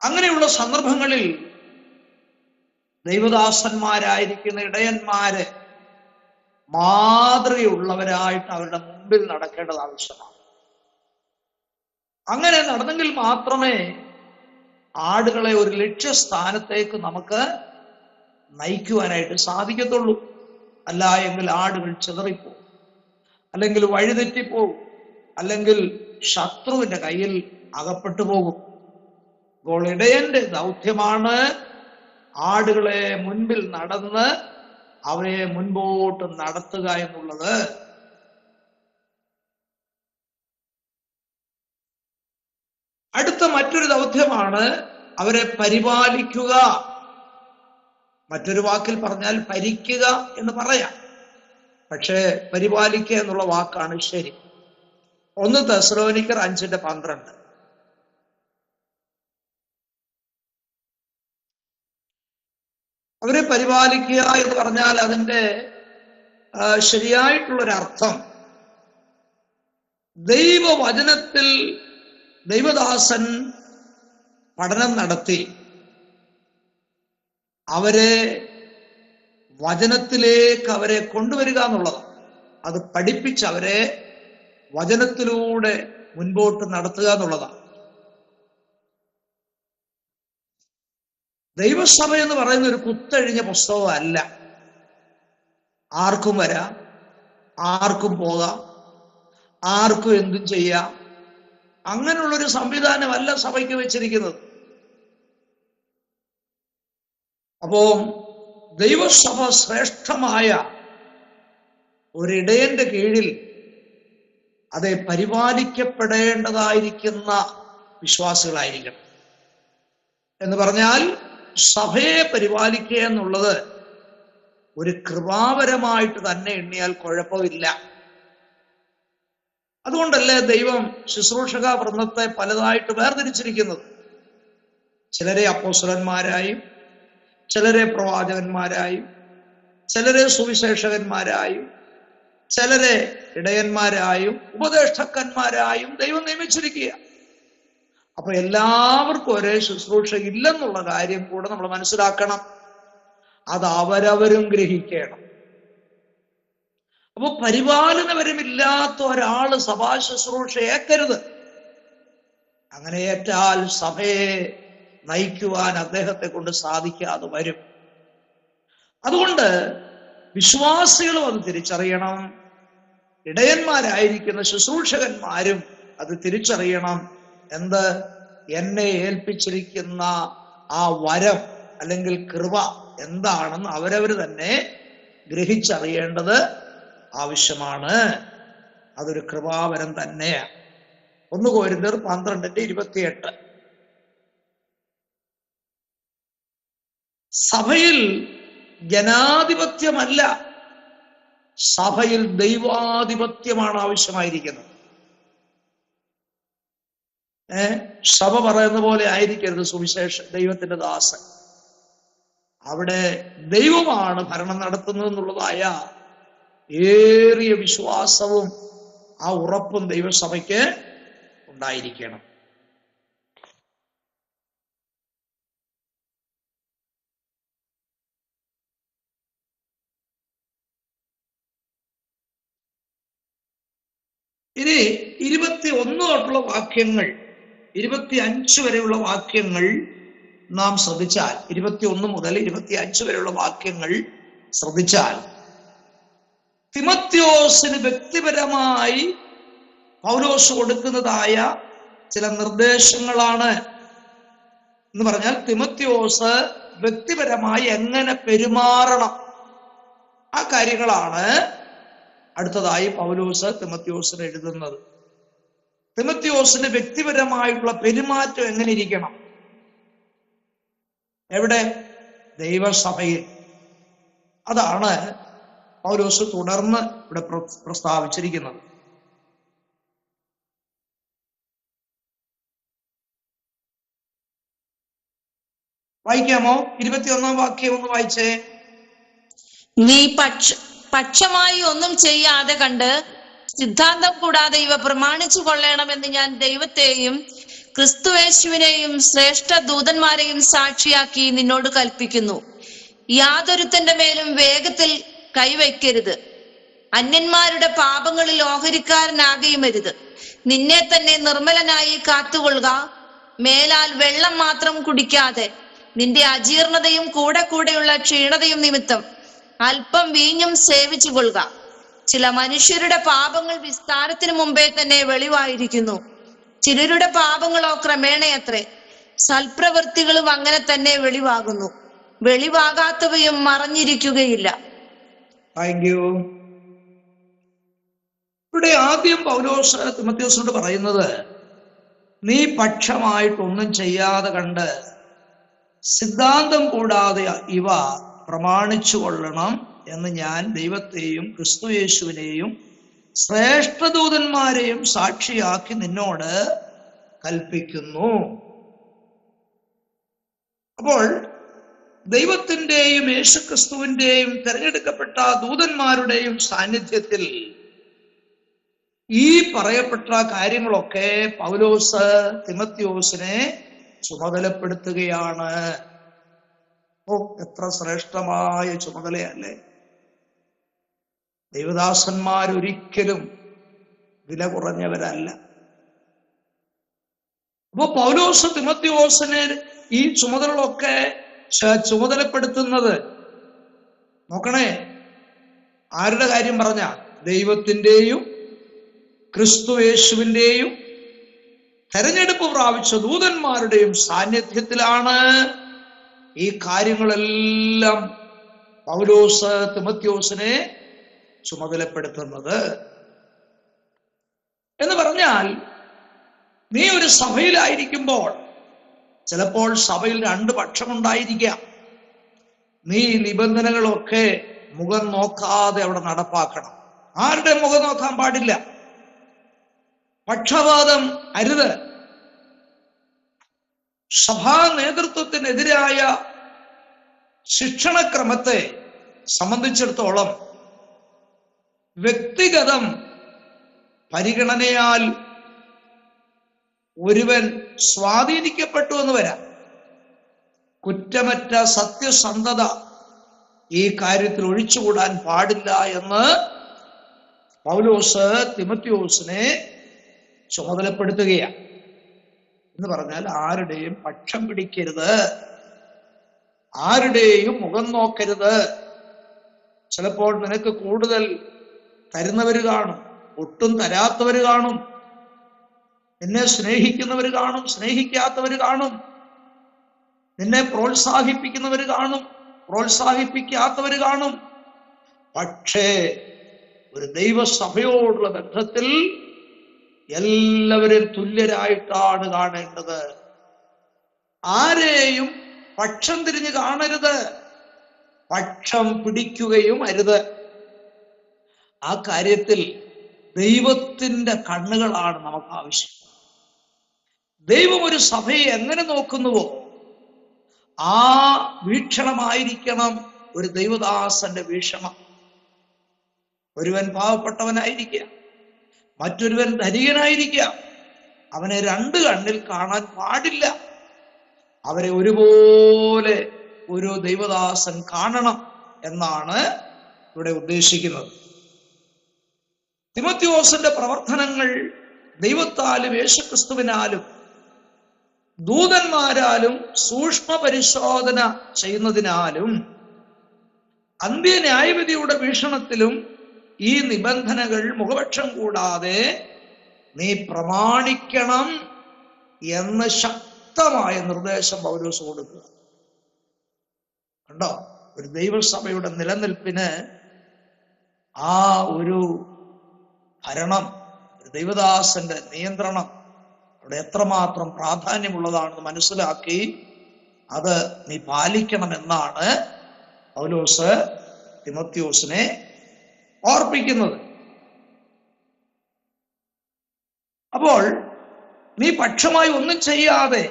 അങ്ങനെയുള്ള സന്ദർഭങ്ങളിൽ ദൈവദാസന്മാരായിരിക്കുന്ന ഇടയന്മാര് മാതൃകയുള്ളവരായിട്ട് അവരുടെ മുമ്പിൽ നടക്കേണ്ടത് ആവശ്യമാണ്. അങ്ങനെ നടന്നെങ്കിൽ മാത്രമേ ആടുകളെ ഒരു ലക്ഷ്യസ്ഥാനത്തേക്ക് നമുക്ക് നയിക്കുവാനായിട്ട് സാധിക്കത്തുള്ളൂ. അല്ല എങ്കിൽ ആടുകൾ ചിതറിപ്പോവും, അല്ലെങ്കിൽ വഴിതെറ്റിപ്പോവും, അല്ലെങ്കിൽ ശത്രുവിന്റെ കയ്യിൽ അകപ്പെട്ടു പോകും. അപ്പോൾ ഇടയന്റെ ദൗത്യമാണ് ആടുകളെ മുൻപിൽ നടന്ന് അവരെ മുൻപോട്ട് നടത്തുക എന്നുള്ളത്. അടുത്ത മറ്റൊരു ദൗത്യമാണ് അവരെ പരിപാലിക്കുക. മറ്റൊരു വാക്കിൽ പറഞ്ഞാൽ ഭരിക്കുക എന്ന് പറയാം. പക്ഷേ പരിപാലിക്കുക എന്നുള്ള വാക്കാണ് ശരി. 1 തെസ്സലോനിക്കർ 5:12. അവരെ പരിപാലിക്കുക എന്ന് പറഞ്ഞാൽ അതിന്റെ ശരിയായിട്ടുള്ളൊരർത്ഥം ദൈവവചനത്തിൽ ദൈവദാസൻ പഠനം നടത്തി അവരെ വചനത്തിലേക്ക് അവരെ കൊണ്ടുവരിക എന്നുള്ളതാണ്. അത് പഠിപ്പിച്ച് അവരെ വചനത്തിലൂടെ മുൻപോട്ട് നടത്തുക എന്നുള്ളതാണ്. ദൈവസഭ എന്ന് പറയുന്ന ഒരു കുത്തഴിഞ്ഞ പുസ്തകമല്ല. ആർക്കും വരാം, ആർക്കും പോകാം, ആർക്കും എന്തും ചെയ്യാം. അങ്ങനെയുള്ളൊരു സംവിധാനമല്ല സഭയ്ക്ക് വെച്ചിരിക്കുന്നത്. അപ്പോ ദൈവസഭ ശ്രേഷ്ഠമായ ഒരിടയന്റെ കീഴിൽ അതെ പരിപാലിക്കപ്പെടേണ്ടതായിരിക്കുന്ന വിശ്വാസികളായിരിക്കണം. എന്ന് പറഞ്ഞാൽ സഭയെ പരിപാലിക്കുക എന്നുള്ളത് ഒരു കൃപാവരമായിട്ട് തന്നെ എണ്ണിയാൽ കുഴപ്പമില്ല. അതുകൊണ്ടല്ലേ ദൈവം ശുശ്രൂഷക വൃന്ദത്തെ പലതായിട്ട് വേർതിരിച്ചിരിക്കുന്നത്. ചിലരെ അപ്പോസ്തലന്മാരായും, ചിലരെ പ്രവാചകന്മാരായും, ചിലരെ സുവിശേഷകന്മാരായും, ചിലരെ ഇടയന്മാരായും ഉപദേഷ്ടാക്കന്മാരായും ദൈവം നിയമിച്ചിരിക്കുക. അപ്പൊ എല്ലാവർക്കും ഒരേ ശുശ്രൂഷ ഇല്ലെന്നുള്ള കാര്യം കൂടെ നമ്മൾ മനസ്സിലാക്കണം. അത് അവരവരും ഗ്രഹിക്കണം. അപ്പൊ പരിപാലനപരമില്ലാത്ത ഒരാള് സഭാ ശുശ്രൂഷ ഏക്കരുത്. അങ്ങനെ ഏറ്റാൽ സഭയെ നയിക്കുവാൻ അദ്ദേഹത്തെ കൊണ്ട് സാധിക്കാതെ വരും. അതുകൊണ്ട് വിശ്വാസികളും അത് തിരിച്ചറിയണം. ഇടയന്മാരായിരിക്കുന്ന ശുശ്രൂഷകന്മാരും അത് തിരിച്ചറിയണം. എന്ത്? എന്നെ ഏൽപ്പിച്ചിരിക്കുന്ന ആ വരം അല്ലെങ്കിൽ കൃപ എന്താണെന്ന് അവരവർ തന്നെ ഗ്രഹിച്ചറിയേണ്ടത് ആവശ്യമാണ്. അതൊരു കൃപാവരം തന്നെയാണ്. 1 കൊരിന്ത്യർ 12:28. സഭയിൽ ജനാധിപത്യമല്ല, സഭയിൽ ദൈവാധിപത്യമാണ് ആവശ്യമായിരിക്കുന്നത്. സഭ പറയുന്ന പോലെ ആയിരിക്കരുത് സുവിശേഷ ദൈവത്തിന്റെ ദാസൻ. അവിടെ ദൈവമാണ് ഭരണം നടത്തുന്നത് എന്നുള്ളതായ ഏറിയ വിശ്വാസവും ആ ഉറപ്പും ദൈവസഭയ്ക്ക് ഉണ്ടായിരിക്കണം. ഇനി 21 തൊട്ടുള്ള വാക്യങ്ങൾ, 25 വരെയുള്ള വാക്യങ്ങൾ നാം ശ്രദ്ധിച്ചാൽ, 21 മുതൽ 25 വരെയുള്ള വാക്യങ്ങൾ ശ്രദ്ധിച്ചാൽ തിമോത്തിയോസിന് വ്യക്തിപരമായി പൗലോസ് കൊടുക്കുന്നതായ ചില നിർദ്ദേശങ്ങളാണ്. എന്ന് പറഞ്ഞാൽ തിമോത്തിയോസ് വ്യക്തിപരമായി എങ്ങനെ പെരുമാറണം, ആ കാര്യങ്ങളാണ് അടുത്തതായി പൗലോസ് തിമോത്തിയോസിന് എഴുതുന്നത്. തിമോത്തിയോസിന്റെ വ്യക്തിപരമായിട്ടുള്ള പെരുമാറ്റം എങ്ങനെ ഇരിക്കണം? എവിടെ? ദൈവസഭയിൽ. അതാണ് പൗലോസ് തുടർന്ന് ഇവിടെ പ്രസ്താവിച്ചിരിക്കുന്നത്. വായിക്കാമോ? 21 വാക്യം ഒന്ന് വായിച്ചേ. നീ പക്ഷമായി ഒന്നും ചെയ്യാതെ കണ്ട് സിദ്ധാന്തം കൂടാതെ ഇവ പ്രമാണിച്ചു കൊള്ളണമെന്ന് ഞാൻ ദൈവത്തെയും ക്രിസ്തുയേശുവിനെയും ശ്രേഷ്ഠ ദൂതന്മാരെയും സാക്ഷിയാക്കി നിന്നോട് കൽപ്പിക്കുന്നു. യാതൊരുത്തന്റെ മേലും വേഗത്തിൽ കൈവയ്ക്കരുത്. അന്യന്മാരുടെ പാപങ്ങളിൽ ഓഹരിക്കാരനാകുകയുമരുത്. നിന്നെ തന്നെ നിർമ്മലനായി കാത്തുകൊള്ളുക. മേലാൽ വെള്ളം മാത്രം കുടിക്കാതെ നിന്റെ അജീർണതയും കൂടെ കൂടെയുള്ള ക്ഷീണതയും നിമിത്തം അല്പം വീഞ്ഞും സേവിച്ചു കൊള്ളുക. ചില മനുഷ്യരുടെ പാപങ്ങൾ വിസ്താരത്തിന് മുമ്പേ തന്നെ വെളിവായിരിക്കുന്നു. ചിലരുടെ പാപങ്ങളോ ക്രമേണയത്രേ. സൽപ്രവൃത്തികളും അങ്ങനെ തന്നെ വെളിവാകുന്നു. വെളിവാകാത്തവയും മറഞ്ഞിരിക്കുകയില്ല. Thank you. ഇവിടെ ആദ്യം പൗലോസ് തിമോഥെയോസിനോട് പറയുന്നത്, നീ പക്ഷമായിട്ടൊന്നും ചെയ്യാതെ കണ്ട് സിദ്ധാന്തം കൂടാതെ ഇവ പ്രമാണിച്ചു കൊള്ളണം എന്ന് ഞാൻ ദൈവത്തെയും ക്രിസ്തുയേശുവിനെയും ശ്രേഷ്ഠദൂതന്മാരെയും സാക്ഷിയാക്കി നിന്നോട് കൽപ്പിക്കുന്നു. അപ്പോൾ ദൈവത്തിന്റെയും യേശുക്രിസ്തുവിന്റെയും തിരഞ്ഞെടുക്കപ്പെട്ട ദൂതന്മാരുടെയും സാന്നിധ്യത്തിൽ ഈ പറയപ്പെട്ട കാര്യങ്ങളൊക്കെ പൗലോസ് തിമോഥെയോസിനെ ചുമതലപ്പെടുത്തുകയാണ്. ഓ, എത്ര ശ്രേഷ്ഠമായ ചുമതലയല്ലേ! ദൈവദാസന്മാരൊരിക്കലും വില കുറഞ്ഞവരല്ല. അപ്പൊ പൗലോസ് തിമോഥെയോസിനെ ഈ ചുമതലകളൊക്കെ ചുമതലപ്പെടുത്തുന്നത്, നോക്കണേ, ആരുടെ കാര്യം പറഞ്ഞ? ദൈവത്തിന്റെയും ക്രിസ്തുയേശുവിന്റെയും തെരഞ്ഞെടുപ്പ് പ്രാപിച്ച ദൂതന്മാരുടെയും സാന്നിധ്യത്തിലാണ് ഈ കാര്യങ്ങളെല്ലാം പൗലോസ് തിമോഥെയോസിനെ ചുമതലപ്പെടുത്തുന്നത്. എന്ന് പറഞ്ഞാൽ, നീ ഒരു സഭയിലായിരിക്കുമ്പോൾ ചിലപ്പോൾ സഭയിൽ രണ്ട് പക്ഷമുണ്ടായിരിക്കാം. നീ നിബന്ധനകളൊക്കെ മുഖം നോക്കാതെ അവിടെ നടപ്പാക്കണം. ആരുടെ മുഖം നോക്കാൻ പാടില്ല. പക്ഷപാതം അരുത്. സഭാ നേതൃത്വത്തിനെതിരായ ശിക്ഷണക്രമത്തെ സംബന്ധിച്ചിടത്തോളം വ്യക്തിഗതം പരിഗണനയാൽ ഒരുവൻ സ്വാധീനിക്കപ്പെട്ടു എന്ന് വരാം. കുറ്റമറ്റ സത്യസന്ധത ഈ കാര്യത്തിൽ ഒഴിച്ചുകൂടാൻ പാടില്ല എന്ന് പൗലോസ് തിമോഥെയോസിനെ ചുമതലപ്പെടുത്തുകയാണ്. എന്ന് പറഞ്ഞാൽ, ആരുടെയും പക്ഷം പിടിക്കരുത്, ആരുടെയും മുഖം നോക്കരുത്. ചിലപ്പോൾ നിനക്ക് കൂടുതൽ തരുന്നവർ കാണും, ഒട്ടും തരാത്തവർ കാണും. നിന്നെ സ്നേഹിക്കുന്നവർ കാണും, സ്നേഹിക്കാത്തവർ കാണും. നിന്നെ പ്രോത്സാഹിപ്പിക്കുന്നവർ കാണും, പ്രോത്സാഹിപ്പിക്കാത്തവർ കാണും. പക്ഷേ ഒരു ദൈവസഭയോടുള്ള ബന്ധത്തിൽ എല്ലാവരും തുല്യരായിട്ടാണ് കാണേണ്ടത്. ആരെയും പക്ഷം തിരിഞ്ഞ് കാണരുത്, പക്ഷം പിടിക്കുകയും അരുത്. ആ കാര്യത്തിൽ ദൈവത്തിന്റെ കണ്ണുകളാണ് നമുക്ക് ആവശ്യം. ദൈവം ഒരു സഭയെ എങ്ങനെ നോക്കുന്നുവോ ആ വീക്ഷണമായിരിക്കണം ഒരു ദൈവദാസന്റെ വീക്ഷണം. ഒരുവൻ പാവപ്പെട്ടവനായിരിക്കാം, മറ്റൊരുവൻ ധനികനായിരിക്കാം. അവനെ രണ്ട് കണ്ണിൽ കാണാൻ പാടില്ല. അവരെ ഒരുപോലെ ഒരു ദൈവദാസൻ കാണണം എന്നാണ് ഇവിടെ ഉദ്ദേശിക്കുന്നത്. തിമോഥെയോസിന്റെ പ്രവർത്തനങ്ങൾ ദൈവത്താലും യേശുക്രിസ്തുവിനാലും ദൂതന്മാരാലും സൂക്ഷ്മ പരിശോധന ചെയ്യുന്നതിനാലും അന്ത്യന്യായവിധിയുടെ വീക്ഷണത്തിലും ഈ നിബന്ധനകൾ മുഖപക്ഷം കൂടാതെ നീ പ്രമാണിക്കണം എന്ന് ശക്തമായ നിർദ്ദേശം പൗലോസ് കൊടുക്കുക. കണ്ടോ, ഒരു ദൈവസഭയുടെ നിലനിൽപ്പിന് ആ ഒരു ഭരണം, ഒരു ദൈവദാസന്റെ നിയന്ത്രണം അവിടെ എത്രമാത്രം പ്രാധാന്യമുള്ളതാണെന്ന് മനസ്സിലാക്കി അത് നീ പാലിക്കണമെന്നാണ് പൗലോസ് തിമോഥെയോസിനെ ഓർപ്പിക്കുന്നത്. അപ്പോൾ നീ പക്ഷമായി ഒന്നും ചെയ്യാതെ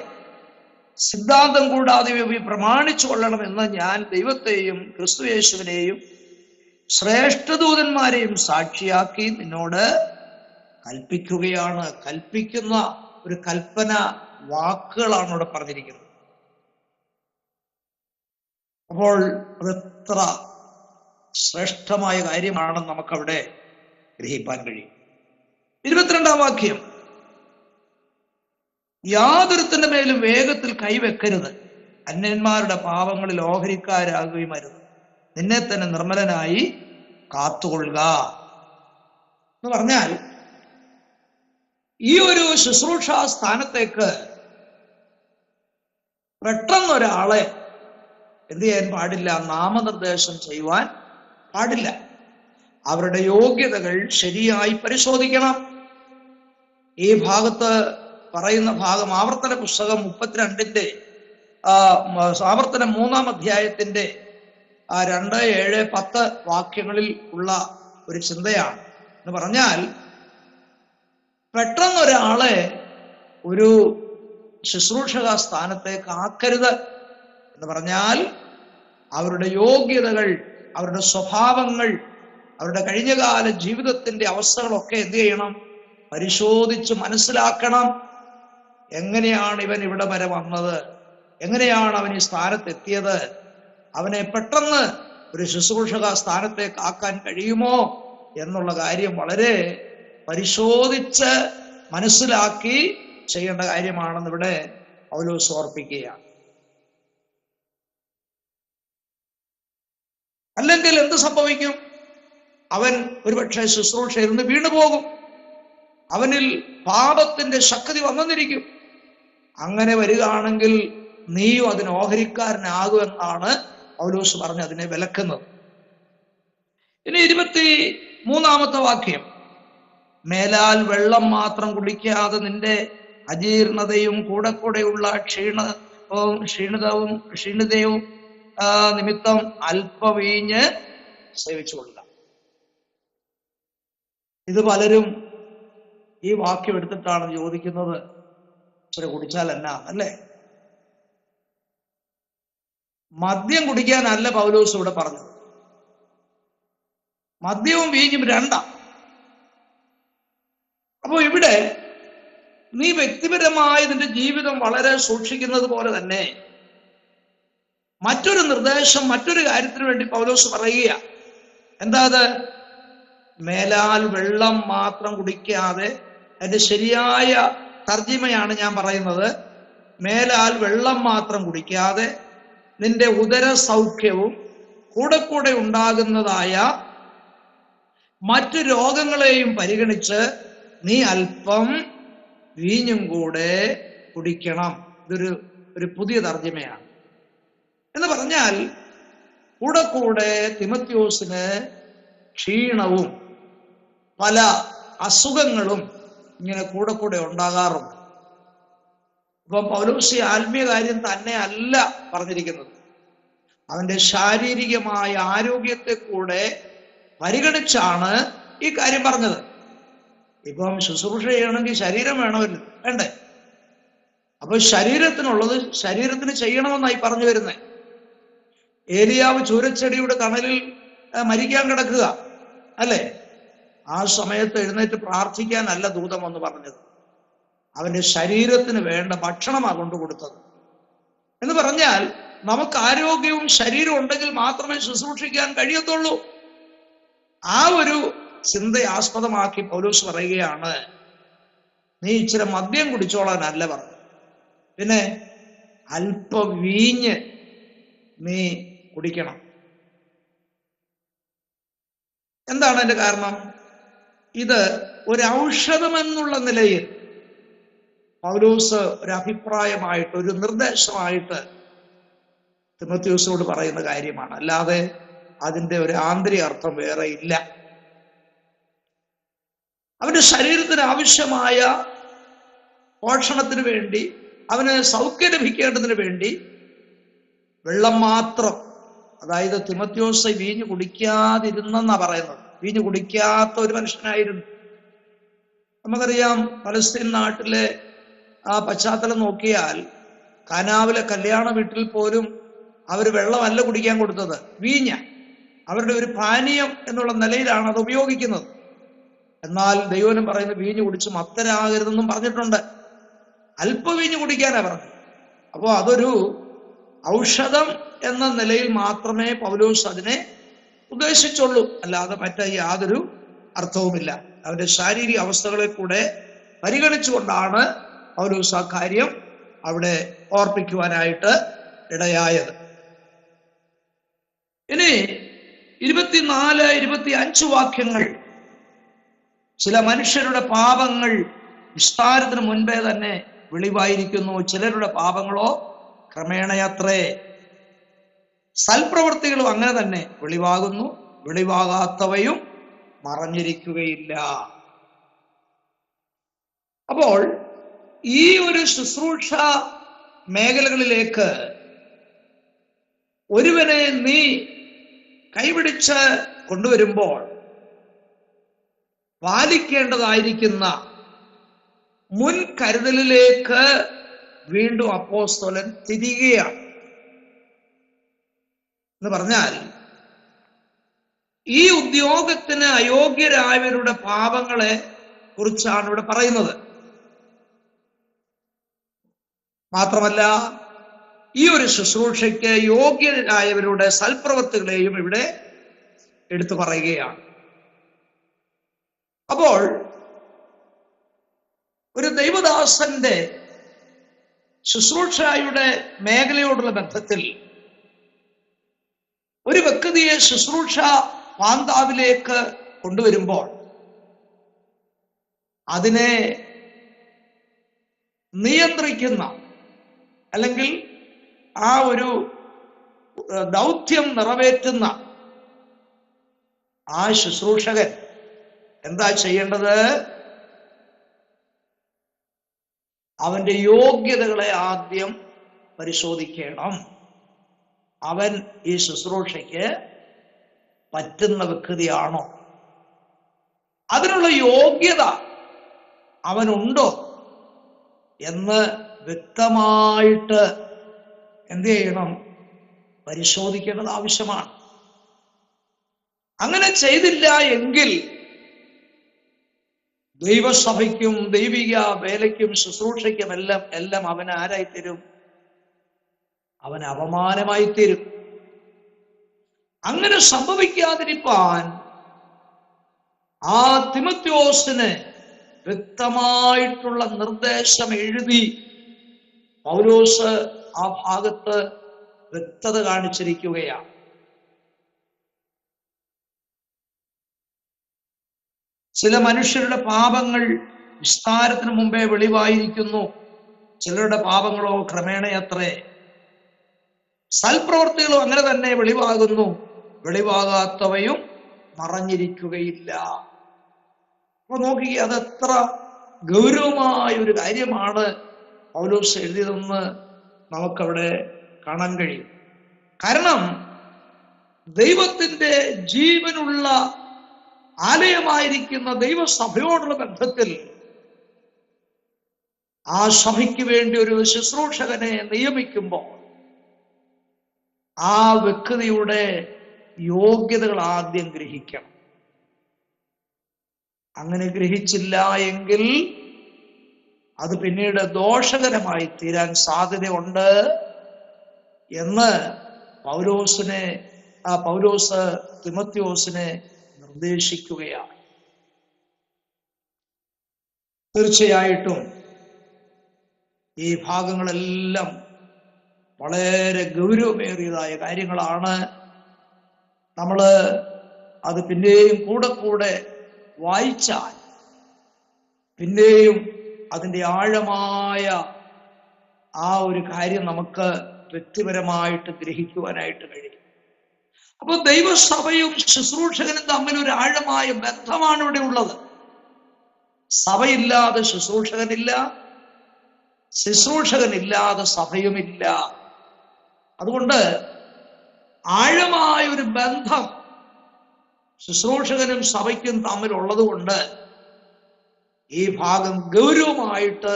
സിദ്ധാന്തം കൂടാതെ പ്രമാണിച്ചു കൊള്ളണമെന്ന് ഞാൻ ദൈവത്തെയും ക്രിസ്തുയേശുവിനെയും ശ്രേഷ്ഠദൂതന്മാരെയും സാക്ഷിയാക്കി നിന്നോട് കൽപ്പിക്കുകയാണ്. കൽപ്പിക്കുന്ന ഒരു കൽപ്പന വാക്കുകളാണ് ഇവിടെ പറഞ്ഞിരിക്കുന്നത്. അപ്പോൾ അതെത്ര ശ്രേഷ്ഠമായ കാര്യമാണെന്ന് നമുക്കവിടെ ഗ്രഹിപ്പാൻ കഴിയും. 22-ാം വാക്യം, യാതൊരുത്തിന്റെ മേലും വേഗത്തിൽ കൈവെക്കരുത്, അന്യന്മാരുടെ പാപങ്ങളിൽ ഓഹരിക്കാരാകുകയും അരുത്, നിന്നെ തന്നെ നിർമ്മലനായി കാത്തുകൊള്ളുക. എന്ന് പറഞ്ഞാൽ ഈ ഒരു ശുശ്രൂഷ സ്ഥാനത്തേക്ക് പെട്ടെന്നൊരാളെ എന്ത് ചെയ്യാൻ പാടില്ല? നാമനിർദ്ദേശം ചെയ്യുവാൻ പാടില്ല. അവരുടെ യോഗ്യതകൾ ശരിയായി പരിശോധിക്കണം. ഈ ഭാഗത്ത് പറയുന്ന ഭാഗം ആവർത്തന പുസ്തകം 32 ആവർത്തന 3-ാം അധ്യായത്തിന്റെ 2, 7, 10 വാക്യങ്ങളിൽ ഉള്ള ഒരു ചിന്തയാണ്. എന്ന് പറഞ്ഞാൽ പെട്ടെന്നൊരാളെ ഒരു ശുശ്രൂഷക സ്ഥാനത്തേക്ക് ആക്കരുത്. എന്ന് പറഞ്ഞാൽ അവരുടെ യോഗ്യതകൾ, അവരുടെ സ്വഭാവങ്ങൾ, അവരുടെ കഴിഞ്ഞകാല ജീവിതത്തിന്റെ അവസ്ഥകളൊക്കെ എന്ത് ചെയ്യണം? പരിശോധിച്ച് മനസ്സിലാക്കണം. എങ്ങനെയാണ് ഇവൻ ഇവിടെ വരെ വന്നത്? എങ്ങനെയാണ് അവൻ ഈ സ്ഥാനത്തെത്തിയത്? അവനെ പെട്ടെന്ന് ഒരു ശുശ്രൂഷക സ്ഥാനത്തേക്ക് ആക്കാൻ കഴിയുമോ എന്നുള്ള കാര്യം വളരെ പരിശോധിച്ച് മനസ്സിലാക്കി ചെയ്യേണ്ട കാര്യമാണെന്ന് ഇവിടെ പൗലോസ് ഓർപ്പിക്കുകയാണ്. അല്ലെങ്കിൽ എന്ത് സംഭവിക്കും? അവൻ ഒരുപക്ഷെ ശുശ്രൂഷയിൽ നിന്ന് വീണുപോകും. അവനിൽ പാപത്തിന്റെ ശക്തി വന്നെന്നിരിക്കും. അങ്ങനെ വരികയാണെങ്കിൽ നീയും അതിന് ഓഹരിക്കാരനാകുമെന്നാണ് പൗലോസ് പറഞ്ഞ് അതിനെ വിലക്കുന്നത്. ഇനി 23-ാമത്തെ വാക്യം, മേലാൽ വെള്ളം മാത്രം കുടിക്കാതെ നിന്റെ അജീർണതയും കൂടെയുള്ള ക്ഷീണിതവും നിമിത്തം അല്പവീഞ്ഞ് സേവിച്ചുകൊള്ളുക. ഇത് പലരും ഈ വാക്യം എടുത്തിട്ടാണ് ചോദിക്കുന്നത്, ഇച്ചിരി കുടിച്ചാൽ എന്നാ അല്ലേ? മദ്യം കുടിക്കാനല്ല പൗലോസ് ഇവിടെ പറഞ്ഞത്. മദ്യവും വീഞ്ഞും രണ്ടാ. അപ്പോ ഇവിടെ നീ വ്യക്തിപരമായി നിന്റെ ജീവിതം വളരെ സൂക്ഷിക്കുന്നത് പോലെ തന്നെ മറ്റൊരു നിർദ്ദേശം മറ്റൊരു കാര്യത്തിന് വേണ്ടി പൗലോസ് പറയുക. എന്താ അത്? മേലാൽ വെള്ളം മാത്രം കുടിക്കാതെ, അതിന്റെ ശരിയായ തർജിമയാണ് ഞാൻ പറയുന്നത്. മേലാൽ വെള്ളം മാത്രം കുടിക്കാതെ നിന്റെ ഉദര സൗഖ്യവും കൂടെ ഉണ്ടാകുന്നതായ മറ്റു രോഗങ്ങളെയും പരിഗണിച്ച് നീ അല്പം വീഞ്ഞും കൂടെ കുടിക്കണം. ഇതൊരു പുതിയ തർജ്ജിമയാണ്. എന്ന് പറഞ്ഞാൽ കൂടെ തിമത്യോസിന് ക്ഷീണവും പല അസുഖങ്ങളും ഇങ്ങനെ കൂടെ ഉണ്ടാകാറുണ്ട്. ഇപ്പൊ പൗലോസ് ആത്മീയ കാര്യം തന്നെ അല്ല പറഞ്ഞിരിക്കുന്നത്, അവന്റെ ശാരീരികമായ ആരോഗ്യത്തെ കൂടെ പരിഗണിച്ചാണ് ഈ കാര്യം പറഞ്ഞത്. ഇപ്പം ശുശ്രൂഷ ചെയ്യണമെങ്കിൽ ശരീരം വേണമല്ലോ, വേണ്ടേ? അപ്പൊ ശരീരത്തിനുള്ളത് ശരീരത്തിന് ചെയ്യണമെന്നായി പറഞ്ഞു വരുന്നേ. ഏലിയാവ് ചൂരച്ചെടിയുടെ തണലിൽ മരിക്കാൻ കിടക്കുക അല്ലേ? ആ സമയത്ത് എഴുന്നേറ്റ് പ്രാർത്ഥിക്കാനല്ല ദൂതം എന്ന് പറഞ്ഞത്, അവന്റെ ശരീരത്തിന് വേണ്ട ഭക്ഷണമാണ് കൊണ്ടു കൊടുത്തത്. എന്ന് പറഞ്ഞാൽ നമുക്ക് ആരോഗ്യവും ശരീരവും ഉണ്ടെങ്കിൽ മാത്രമേ ശുശ്രൂഷിക്കാൻ കഴിയത്തുള്ളൂ. ആ ഒരു ചിന്തയെ ആസ്പദമാക്കി പൗലോസ് പറയുകയാണ്, നീ ഇച്ചിരി മദ്യം കുടിച്ചോളാനല്ല പറഞ്ഞു, പിന്നെ അല്പ വീഞ്ഞ് നീ കുടിക്കണം. എന്താണ് അതിന്റെ കാരണം? ഇത് ഒരു ഔഷധമെന്നുള്ള നിലയിൽ പൗലോസ് ഒരു അഭിപ്രായമായിട്ട്, ഒരു നിർദ്ദേശമായിട്ട് തിമോഥെയോസിനോട് പറയുന്ന കാര്യമാണ്. അല്ലാതെ അതിന്റെ ഒരു ആന്തരിക അർത്ഥം വേറെ ഇല്ല. അവന്റെ ശരീരത്തിന് ആവശ്യമായ പോഷണത്തിന് വേണ്ടി, അവന് സൗഖ്യം ലഭിക്കേണ്ടതിന് വേണ്ടി വെള്ളം മാത്രം, അതായത് തിമോഥെയോസ് വീഞ്ഞു കുടിക്കാതിരുന്നെന്നാ പറയുന്നത്. വീഞ്ഞു കുടിക്കാത്ത ഒരു മനുഷ്യനായിരുന്നു. നമുക്കറിയാം, പലസ്തീൻ നാട്ടിലെ ആ പശ്ചാത്തലം നോക്കിയാൽ കാനാവിലെ കല്യാണ വീട്ടിൽ പോലും അവർ വെള്ളമല്ല കുടിക്കാൻ കൊടുത്തത്, വീഞ്ഞ. അവരുടെ ഒരു പാനീയം എന്നുള്ള നിലയിലാണ് അത് ഉപയോഗിക്കുന്നത്. എന്നാൽ ദൈവം പറയുന്നത് വീഞ്ഞു കുടിച്ച് മത്തരാകരുതെന്നും പറഞ്ഞിട്ടുണ്ട്. അല്പ വീഞ്ഞു കുടിക്കാനാ പറഞ്ഞത്. അപ്പോൾ അതൊരു ഔഷധം എന്ന നിലയിൽ മാത്രമേ പൗലോസ് അതിനെ ഉദ്ദേശിച്ചുള്ളൂ, അല്ലാതെ മറ്റേ യാതൊരു അർത്ഥവുമില്ല. അവന്റെ ശാരീരിക അവസ്ഥകളെ കൂടെ പരിഗണിച്ചുകൊണ്ടാണ് പൗലോസ് ആ കാര്യം അവിടെ ഓർപ്പിക്കുവാനായിട്ട് ഇടയായത്. ഇനി 24, 25 വാക്യങ്ങൾ ചില മനുഷ്യരുടെ പാപങ്ങൾ വിസ്താരത്തിന് മുൻപേ തന്നെ വെളിവായിരിക്കുന്നു, ചിലരുടെ പാപങ്ങളോ ക്രമേണയത്രേ. സൽപ്രവൃത്തികളും അങ്ങനെ തന്നെ വെളിവാകുന്നു, വെളിവാകാത്തവയും മറഞ്ഞിരിക്കുകയില്ല. അപ്പോൾ ഈ ഒരു ശുശ്രൂഷ മേഖലകളിലേക്ക് ഒരുവനെ നീ കൈപിടിച്ച് കൊണ്ടുവരുമ്പോൾ പാലിക്കേണ്ടതായിരിക്കുന്ന മുൻകരുതലിലേക്ക് വീണ്ടും അപ്പോസ്തലൻ തിരിയുകയാണ്. എന്ന് പറഞ്ഞാൽ ഈ ഉദ്യോഗത്തിന് അയോഗ്യരായവരുടെ പാപങ്ങളെ കുറിച്ചാണ് ഇവിടെ പറയുന്നത്. മാത്രമല്ല ഈ ഒരു ശുശ്രൂഷയ്ക്ക് യോഗ്യരായവരുടെ സൽപ്രവൃത്തികളെയും ഇവിടെ എടുത്തു പറയുകയാണ്. അപ്പോൾ ഒരു ദൈവദാസന്റെ ശുശ്രൂഷയുടെ മേഖലയോടുള്ള ബന്ധത്തിൽ ഒരു വ്യക്തിയെ ശുശ്രൂഷ പാന്താവിലേക്ക് കൊണ്ടുവരുമ്പോൾ അതിനെ നിയന്ത്രിക്കുന്ന അല്ലെങ്കിൽ ആ ഒരു ദൗത്യം നിറവേറ്റുന്ന ആ ശുശ്രൂഷകൻ എന്താ ചെയ്യേണ്ടത്? അവന്റെ യോഗ്യതകളെ ആദ്യം പരിശോധിക്കണം. അവൻ ഈ ശുശ്രൂഷയ്ക്ക് പറ്റുന്ന വ്യക്തിയാണോ, അതിനുള്ള യോഗ്യത അവനുണ്ടോ എന്ന് വ്യക്തമായിട്ട് എന്ത് ചെയ്യണം? പരിശോധിക്കേണ്ടത് ആവശ്യമാണ്. അങ്ങനെ ചെയ്തില്ല എങ്കിൽ ദൈവസഭയ്ക്കും ദൈവിക വേലയ്ക്കും ശുശ്രൂഷയ്ക്കും എല്ലാം അവൻ ആരായിത്തീരും? അവൻ അപമാനമായി തീരും. അങ്ങനെ സംഭവിക്കാതിരിക്കാൻ ആ തിമോഥെയോസിന് വ്യക്തമായിട്ടുള്ള നിർദ്ദേശം എഴുതി പൗലോസ് ആ ഭാഗത്ത് വ്യക്തത കാണിച്ചിരിക്കുകയാണ്. ചില മനുഷ്യരുടെ പാപങ്ങൾ വിസ്താരത്തിന് മുമ്പേ വെളിവായിരിക്കുന്നു, ചിലരുടെ പാപങ്ങളോ ക്രമേണയത്രേ. സൽപ്രവൃത്തികളും അങ്ങനെ തന്നെ വെളിവാകുന്നു, വെളിവാകാത്തവയും മറഞ്ഞിരിക്കുകയില്ല. അപ്പൊ നോക്കിക്കേ, അതെത്ര ഗൗരവമായ ഒരു കാര്യമാണ് പൗലോസ് എഴുതിയതെന്ന് നമുക്കവിടെ കാണാൻ കഴിയും. കാരണം ദൈവത്തിന്റെ ജീവനുള്ള ആലയമായിരിക്കുന്ന ദൈവസഭയോടുള്ള ബന്ധത്തിൽ ആ സഭയ്ക്ക് വേണ്ടി ഒരു ശുശ്രൂഷകനെ നിയമിക്കുമ്പോൾ ആ വ്യക്തിയുടെ യോഗ്യതകൾ ആദ്യം ഗ്രഹിക്കണം. അങ്ങനെ ഗ്രഹിച്ചില്ല എങ്കിൽ അത് പിന്നീട് ദോഷകരമായി തീരാൻ സാധ്യതയുണ്ട് എന്ന് പൗലോസ് തിമോഥെയോസിനെ നിർദ്ദേശിക്കുകയാണ്. തീർച്ചയായിട്ടും ഈ ഭാഗങ്ങളെല്ലാം വളരെ ഗൗരവമേറിയതായ കാര്യങ്ങളാണ്. നമ്മൾ അത് പിന്നെയും കൂടെ വായിച്ചാൽ പിന്നെയും അതിൻ്റെ ആഴമായ ആ ഒരു കാര്യം നമുക്ക് വ്യക്തിപരമായിട്ട് ഗ്രഹിക്കുവാനായിട്ട് കഴിയും. അപ്പോൾ ദൈവസഭയും ശുശ്രൂഷകനും തമ്മിൽ ഒരു ആഴമായ ബന്ധമാണ് ഇവിടെ ഉള്ളത്. സഭയില്ലാതെ ശുശ്രൂഷകനില്ല, ശുശ്രൂഷകനില്ലാതെ സഭയുമില്ല. അതുകൊണ്ട് ആഴമായ ഒരു ബന്ധം ശുശ്രൂഷകനും സഭയ്ക്കും തമ്മിലുള്ളത് കൊണ്ട് ഈ ഭാഗം ഗൗരവമായിട്ട്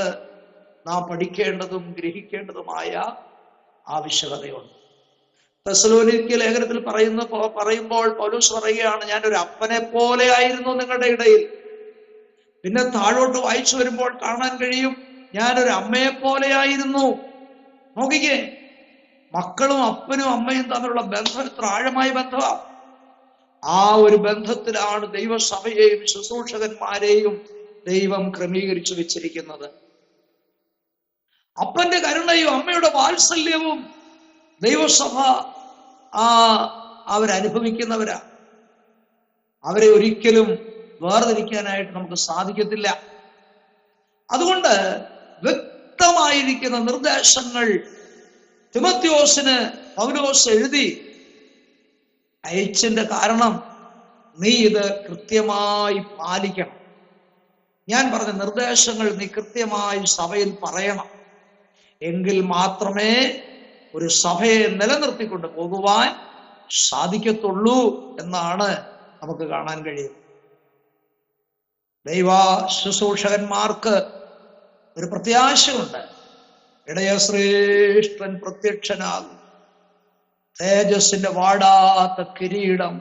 നാം പഠിക്കേണ്ടതും ഗ്രഹിക്കേണ്ടതുമായ ആവശ്യകതയുണ്ട്. തെസ്സലോനിക്യ ലേഖനത്തിൽ പറയുമ്പോൾ പൗലോസ് പറയുകയാണ്, ഞാനൊരു അപ്പനെ പോലെ ആയിരുന്നു നിങ്ങളുടെ ഇടയിൽ. പിന്നെ താഴോട്ട് വായിച്ചു വരുമ്പോൾ കാണാൻ കഴിയും, ഞാനൊരു അമ്മയെ പോലെയായിരുന്നു. നോക്കിക്കേ, മക്കളും അപ്പനും അമ്മയും തമ്മിലുള്ള ബന്ധം എത്ര ആഴമായ ബന്ധമാണ്. ആ ഒരു ബന്ധത്തിലാണ് ദൈവസഭയെയും ശുശ്രൂഷകന്മാരെയും ദൈവം ക്രമീകരിച്ചു വെച്ചിരിക്കുന്നത്. അപ്പന്റെ കരുണയും അമ്മയുടെ വാത്സല്യവും ദൈവസഭ അവരനുഭവിക്കുന്നവരാ. അവരെ ഒരിക്കലും വേർതിരിക്കാനായിട്ട് നമുക്ക് സാധിക്കത്തില്ല. അതുകൊണ്ട് വ്യക്തമായിരിക്കുന്ന നിർദ്ദേശങ്ങൾ തിമോത്തിയോസിന് പൗലോസ് എഴുതി അയച്ചതിന്റെ കാരണം, നീ ഇത് കൃത്യമായി പാലിക്കണം. ഞാൻ പറഞ്ഞ നിർദ്ദേശങ്ങൾ നീ കൃത്യമായി സഭയിൽ പറയണം. എങ്കിൽ മാത്രമേ ഒരു സഭയെ നിലനിർത്തിക്കൊണ്ട് പോകുവാൻ സാധിക്കത്തുള്ളൂ എന്നാണ് നമുക്ക് കാണാൻ കഴിയുന്നത്. ദൈവ ശുശ്രൂഷകന്മാർക്ക് ഒരു പ്രത്യാശയുണ്ട്. ഇടയശ്രേഷ്ഠൻ പ്രത്യക്ഷനാകും, തേജസ്സിന്റെ വാടാത്ത കിരീടം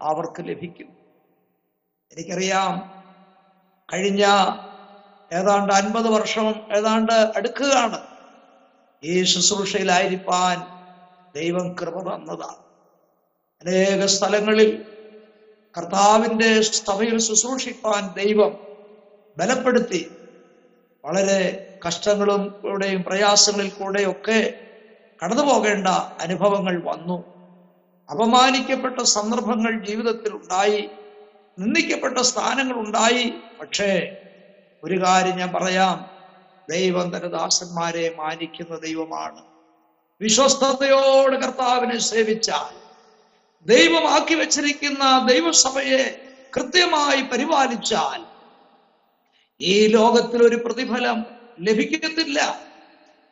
അവർക്ക് ലഭിക്കും. എനിക്കറിയാം, കഴിഞ്ഞ ഏതാണ്ട് 50 വർഷം ഏതാണ്ട് അടുക്കുകയാണ് ഈ ശുശ്രൂഷയിലായിരിക്കാൻ ദൈവം കൃപ തന്നതാണ്. അനേക സ്ഥലങ്ങളിൽ കർത്താവിന്റെ സഭയിൽ ശുശ്രൂഷിക്കാൻ ദൈവം ബലപ്പെടുത്തി. വളരെ കഷ്ടങ്ങളും കൂടെയും പ്രയാസങ്ങളിൽ കൂടെയൊക്കെ കടന്നു പോകേണ്ട അനുഭവങ്ങൾ വന്നു. അപമാനിക്കപ്പെട്ട സന്ദർഭങ്ങൾ ജീവിതത്തിൽ ഉണ്ടായി, നിന്ദിക്കപ്പെട്ട സ്ഥാനങ്ങൾ ഉണ്ടായി. പക്ഷേ ഒരു കാര്യം ഞാൻ പറയാം, ദൈവം തന്റെ ദാസന്മാരെ മാനിക്കുന്ന ദൈവമാണ്. വിശ്വസ്തയോടെ കർത്താവിനെ സേവിച്ചാൽ, ദൈവമാക്കി വെച്ചിരിക്കുന്ന ദൈവസഭയെ കൃത്യമായി പരിപാലിച്ചാൽ ഈ ലോകത്തിൽ ഒരു പ്രതിഫലം ലഭിക്കത്തില്ല.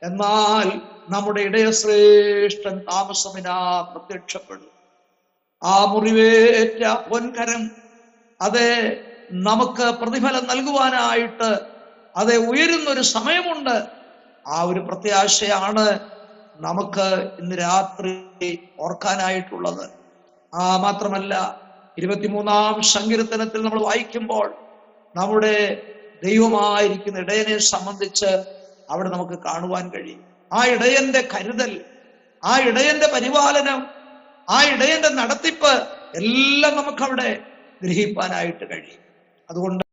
എന്നാൽ നമ്മുടെ ഇടയശ്രേഷ്ഠൻ താമസമിനാ പ്രത്യക്ഷപ്പെടും. ആ മുറിവേറ്റ പൊൻകരം അതെ നമുക്ക് പ്രതിഫലം നൽകുവാനായിട്ട് അതെ ഉയരുന്നൊരു സമയമുണ്ട്. ആ ഒരു പ്രത്യാശയാണ് നമുക്ക് ഇന്ന് രാത്രി ഓർക്കാനായിട്ടുള്ളത്. മാത്രമല്ല, 23-ാം സങ്കീർത്തനത്തിൽ നമ്മൾ വായിക്കുമ്പോൾ നമ്മുടെ ദൈവമായിരിക്കുന്ന ഇടയനെ സംബന്ധിച്ച് അവിടെ നമുക്ക് കാണുവാൻ കഴിയും. ആ ഇടയന്റെ കരുതൽ, ആ ഇടയന്റെ പരിപാലനം, ആ ഇടയന്റെ നടത്തിപ്പ് എല്ലാം നമുക്കവിടെ ഗ്രഹിക്കാനായിട്ട് കഴിയും. അതുകൊണ്ട്